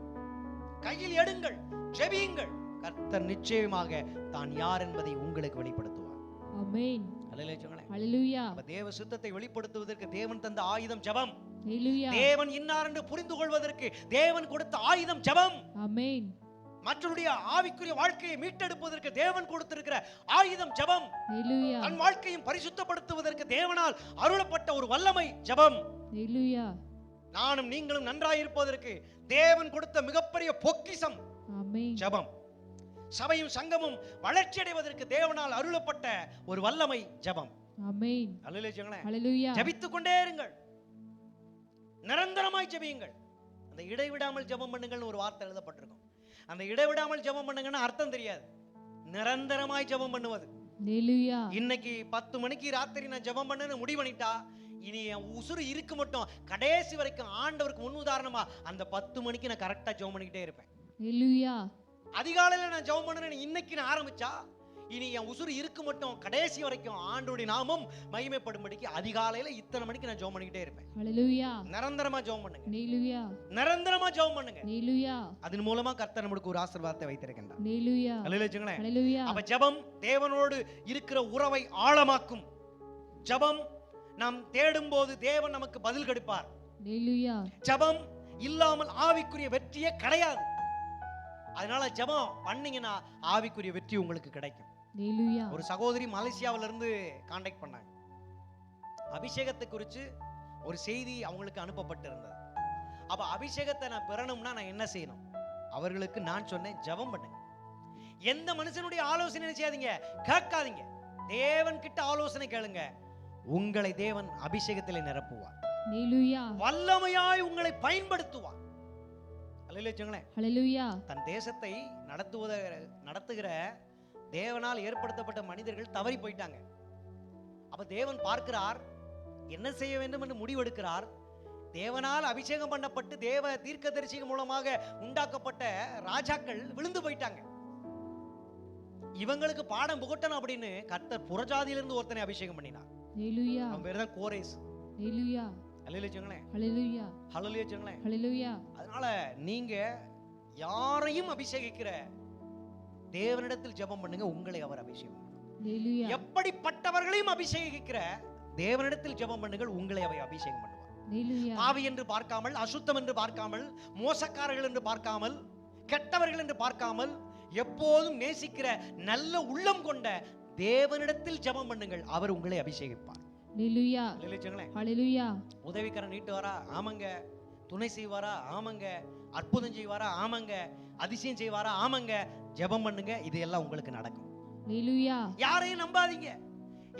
கையில் எடுங்கள், ஜெபியுங்கள், கர்த்தர் நிச்சயமாக தான் யார் என்பதை உங்களுக்கு வெளிப்படுத்துவார். ஆமென். ஹல்லேலூயா. அப்ப தேவ சித்தத்தை வெளிப்படுத்துவதற்கு தேவன் தந்த ஆயுதம் ஜெபம். ஹல்லேலூயா. தேவன் இன்னார் என்று புரிந்து கொள்வதற்கு தேவன் கொடுத்த ஆயுதம் ஜெபம். ஆமென். மற்றவருடைய ஆவிக்குரிய வாழ்க்கையை மீட்டெடுப்பதற்கு தேவன் கொடுத்திருக்கிற ஆயுதம் ஜெபம். ஹல்லேலூயா. தன் வாழ்க்கையை பரிசுத்தப்படுத்துவதற்கு தேவனால் அருளப்பட்ட ஒரு வல்லமை ஜெபம். ஹல்லேலூயா. நானும் நீங்களும் நன்றாய் இருப்பதற்கு தேவன் கொடுத்த மிகப்பெரிய பொக்கிஷம் ஆமென். ஜெபம். சபையும் சங்கமும் வளர்ச்சி அடைவதற்கு தேவனால் அருளப்பட்ட ஒரு வல்லமை ஜெபம். ஆமென். ஹல்லேலூயா. ஜெபித்துக் கொண்டே இருங்கள், நிரந்தரமாய் ஜெபியுங்கள். அந்த இடைவிடாமல் ஜெபம் பண்ணுங்கள்னு ஒரு வார்த்தை எழுதப்பட்டிருக்கும். அந்த இடைவிடாமல் ஜெபம் பண்ணுங்கன்னா அர்த்தம் தெரியாது, நிரந்தரமாய் ஜெபம் பண்ணுவது. ஹல்லேலூயா. இன்னைக்கு 10 மணிக்கு ராத்திரி நான் ஜெபம் பண்ணேன்னு முடிவு பண்ணிட்டா இனி என் உசுறு இருக்கு மட்டும் கடைசி வரைக்கும் ஆண்டவருக்கு முன் உதாரணமா அந்த 10 மணிக்கு நான் கரெக்டா ஜெபம் பண்ணிக்கிட்டே இருப்பேன். ஹல்லேலூயா. அதிகாலையில நான் ஜெபம் பண்ணேன்னு இன்னைக்கு நான் ஆரம்பிச்சா இனி என் உசுறு இருக்கு மட்டும் கடைசி வரைக்கும் ஆண்டவருடைய நாமம் மகிமைப்படும்படிக்கு அதிகாலையில இத்தனை மணிக்கு நான் ஜெபம் பண்ணிக்கிட்டே இருப்பேன். ஹல்லேலூயா. நிரந்தரமா ஜெபம் பண்ணுங்க. ஹல்லேலூயா. நிரந்தரமா ஜெபம் பண்ணுங்க. ஹல்லேலூயா. அதன் மூலமா கர்த்தர் நமக்கு ஒரு ஆசீர்வாதத்தை வைத்திருக்கின்றார். ஹல்லேலூயா. ஹல்லேலூயா. அப்ப ஜெபம் தேவனோடு இருக்கிற உறவை ஆழமாக்கும். ஜெபம் நாம் தேடும் போது தேவன் நமக்கு பதில் கொடுப்பார். ஹல்லேலூயா. ஜெபம் இல்லாமல் ஆவிக்குரிய வெற்றியே கிடையாது. அதனால ஜெபம் பண்ணீங்கன்னா ஆவிக்குரிய வெற்றி உங்களுக்கு கிடைக்கும். ஹல்லேலூயா. ஒரு சகோதரி மலேசியாவில இருந்து கான்டாக்ட் பண்ணாங்க. அபிஷேகத்தை குறித்து ஒரு செய்தி அவங்களுக்கு அனுப்பப்பட்டிருந்தது. அப்ப அபிஷேகத்தை நான் பெறணும்னா நான் என்ன செய்யணும்? அவர்களுக்கு நான் சொன்னேன், ஜெபம் பண்ணுங்க. எந்த மனுஷனுடைய ஆலோசனை செய்யாதீங்க, கேட்காதீங்க. தேவன் கிட்ட ஆலோசனை கேளுங்க. உங்களை தேவன் அபிஷேகத்திலே நிரப்புவார். ஹalleluya வல்லமையாய் உங்களை பயன்படுத்துவார். அல்லேலூயா. ஹalleluya தன் தேசத்தை நடத்துகிற தேவனால் ஏற்படுத்தப்பட்ட மனிதர்கள் தவறி போயிட்டாங்க. அப்ப தேவன் பார்க்கிறார், என்ன செய்ய வேண்டும் என்று முடிவெடுக்கிறார். தேவனால் அபிஷேகம் பண்ணப்பட்டு தேவ தீர்க்கதரிசி மூலமாக உண்டாக்கப்பட்ட ராஜாக்கள் விழுந்து போயிட்டாங்க. இவங்களுக்கு பாடம் புகட்டணும் அப்படின்னு கர்த்தர் புறஜாதியிலிருந்து ஒருத்தனை அபிஷேகம் பண்ணினார். ஹalleluya அவன் பேர் தான் கோரேஸ். ஹalleluya அல்லேலூயா. ஹalleluya ஹalleluya. ஹalleluya அதனால நீங்க யாரையும் அபிஷேகிக்கிற தேவனிடத்தில் ஜெபம் பண்ணுங்க, உங்களை அவர் அபிஷேகம் பண்ணுவார். ஹalleluya எப்படிப்பட்டவர்களையும் அபிஷேகிக்கிற தேவனிடத்தில் ஜெபம் பண்ணுங்கள், உங்களை அவர் அபிஷேகம் பண்ணுவார். ஹalleluya பாவி என்று பார்க்காமல், அசுத்தம் என்று பார்க்காமல், மோசக்காரர்கள் என்று பார்க்காமல், கெட்டவர்கள் என்று பார்க்காமல், எப்போதும் நேசிக்கிற நல்ல உள்ளம் கொண்ட தேவனிடத்தில் ஜெபம் பண்ணுங்கள், அவர் உங்களை அபிஷேகிப்பார். ஹalleluya அல்லேலூயா. ஹalleluya உதவிக்கரம் நீட்டுவாரா? ஆமாங்க. துணை செய்வாரா? ஆமாங்க. அற்புதம் செய்வாரா? ஆமாங்க. அதிசயம் செய்வாரா? ஆமாங்க. ஜெபம் பண்ணுங்க, இது எல்லாம் உங்களுக்கு நடக்கும். ஹalleluya யாரையும் நம்பாதீங்க,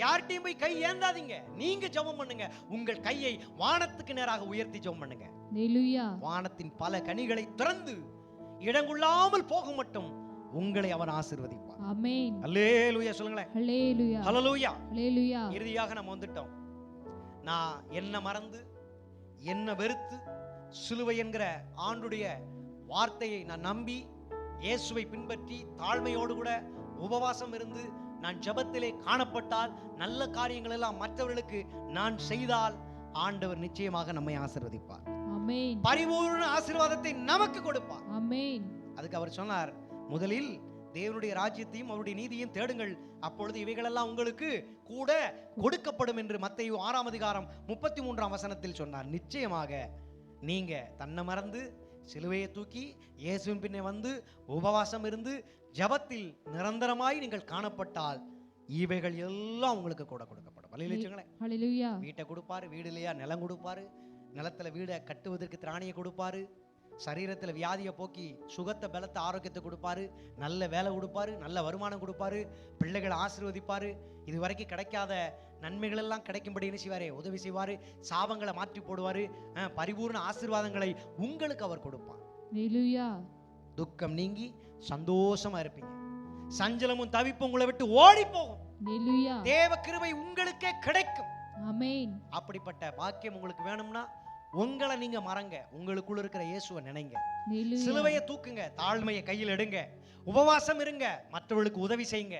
யார்கிட்டயும் போய் கை ஏந்தாதீங்க. நீங்க ஜெபம் பண்ணுங்க, உங்கள் கையை வானத்துக்கு நேராக உயர்த்தி ஜெபம் பண்ணுங்க. ஹalleluya வானத்தின் பல கனிகளை திறந்து இடங்கொள்ளாமல் போக மட்டும் உங்களை அவன் ஆசீர்வதிப்பார். ஆமென். அல்லேலூயா சொல்லுங்களேன். ஹalleluya ஹalleluya. ஹalleluya இறுதியாக நம்ம வந்துட்டோம். நான் என்ன மறந்து என்ன வெறுத்து சிலுவை என்கிற ஆண்டுடைய வார்த்தையை நான் நம்பி இயேசுவை பின்பற்றி தாழ்மையோடு கூட உபவாசம் இருந்து நான் ஜெபத்திலே காணப்பட்டால், நல்ல காரியங்கள் எல்லாம் மற்றவர்களுக்கு நான் செய்தால், ஆண்டவர் நிச்சயமாக நம்மை ஆசீர்வதிப்பார். ஆமென். பரிபூர்ண ஆசீர்வாதத்தை நமக்கு கொடுப்பார். ஆமென். அதுக்கு அவர் சொன்னார், முதலில் தேவனுடைய ராஜ்யத்தையும் அவருடைய நீதியையும் தேடுங்கள், அப்பொழுது இவைகளெல்லாம் உங்களுக்கு கூட கொடுக்கப்படும் என்று மத்தேயு 6ஆம் அதிகாரம் 33ஆம் வசனத்தில் சொன்னார். நிச்சயமாக நீங்க தன்னை மறந்து சிலுவையை தூக்கி இயேசுவின் பின்னே வந்து உபவாசம் இருந்து ஜெபத்தில் நிரந்தரமாய் நீங்கள் காணப்பட்டால், இவைகள் எல்லாம் உங்களுக்கு கூட கொடுக்கப்படும். ஹalleluya வீட்டை கொடுப்பாரு, வீடு இல்லையா நிலம் கொடுப்பாரு, நிலத்துல வீடை கட்டுவதற்கு திராணியை கொடுப்பாரு, சரீரத்தில் வியாதியை போக்கி சுகத்தை பலத்தை ஆரோக்கியத்தை கொடுப்பாரு, நல்ல வேலை கொடுப்பாரு, நல்ல வருமானம் கொடுப்பாரு, பிள்ளைகளை ஆசீர்வதிப்பாரு, இது வரைக்கும் கிடைக்காத நன்மைகள் எல்லாம் கிடைக்கும்படி என்ன செய்வாரு? உதவி செய்வாரு, சாபங்களை மாற்றி போடுவாரு, பரிபூர்ண ஆசீர்வாதங்களை உங்களுக்கு அவர் கொடுப்பார். ஹalleluya துக்கம் நீங்கி சந்தோஷமா இருப்பீங்க, சஞ்சலமும் தவிப்பும் உங்களை விட்டு ஓடி போகும். ஹalleluya தேவ கிருபை உங்களுக்கே கிடைக்கும். ஆமென். அப்படிப்பட்ட பாக்கியம் உங்களுக்கு வேணும்னா உங்களை நீங்க மறங்க, உங்களுக்குள்ள இருக்கிற இயேசுவை நினைங்க, ஹalleluya சிலுவையை தூக்குங்க, தாழ்மையை கையில் எடுங்க, உபவாசம் இருங்க, மற்றவர்களுக்கு உதவி செய்யுங்க,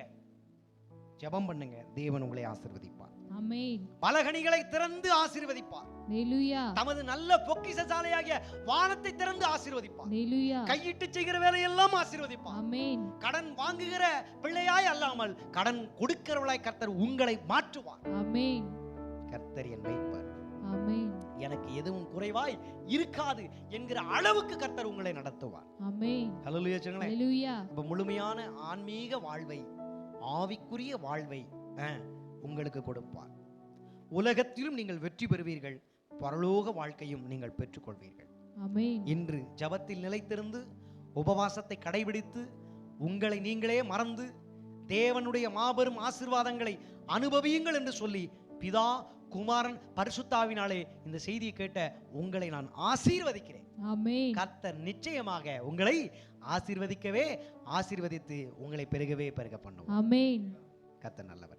ஜெபம் பண்ணுங்க, தேவன் உங்களை ஆசீர்வதிப்பார். ஆமென். பலகணிகளை திறந்து ஆசீர்வதிப்பார். ஹalleluya தமது நல்ல பொக்கிஷசாலையாகிய வானத்தை திறந்து ஆசீர்வதிப்பார். ஹalleluya கையிட்டு செய்கிற வேலையெல்லாம் ஆசீர்வதிப்பார். ஆமென். கடன் வாங்குகிற பிள்ளையாய் அல்லாமல் கடன் கொடுக்கிறவளாய் கர்த்தர் உங்களை மாற்றுவார். ஆமென். கர்த்தர் என் மேய்ப்பர், ஆமென். எனக்கு எதுவும் குறைவாய் இருக்காது என்கிற அளவுக்கு கர்த்தர் உங்களை நடத்துவார். ஆமென். ஹalleluya சொல்லுங்களேன். ஹalleluya இப்ப முழுமையான ஆன்மீக வாழ்வை, ஆவிக்குரிய வாழ்வை உங்களுக்கு கொடுப்பார். உலகத்திலும் நீங்கள் வெற்றி பெறுவீர்கள், பரலோக வாழ்க்கையும் நீங்கள் பெற்றுக்கொள்வீர்கள். ஆமென். இன்று ஜெபத்தில் நிலைத்திருந்து உபவாசத்தை கடைபிடித்து உங்களை நீங்களே மறந்து தேவனுடைய மாபெரும் ஆசீர்வாதங்களை அனுபவியுங்கள் என்று சொல்லி பிதா குமாரன் பரிசுத்தாவினாலே இந்த செய்தியை கேட்ட உங்களை நான் ஆசீர்வதிக்கிறேன். ஆமென். கர்த்தர் நிச்சயமாக உங்களை ஆசீர்வதிக்கவே ஆசீர்வதித்து உங்களை பெருகவே பெருக பண்ணுவார். ஆமென். கர்த்தர் நல்லவர்.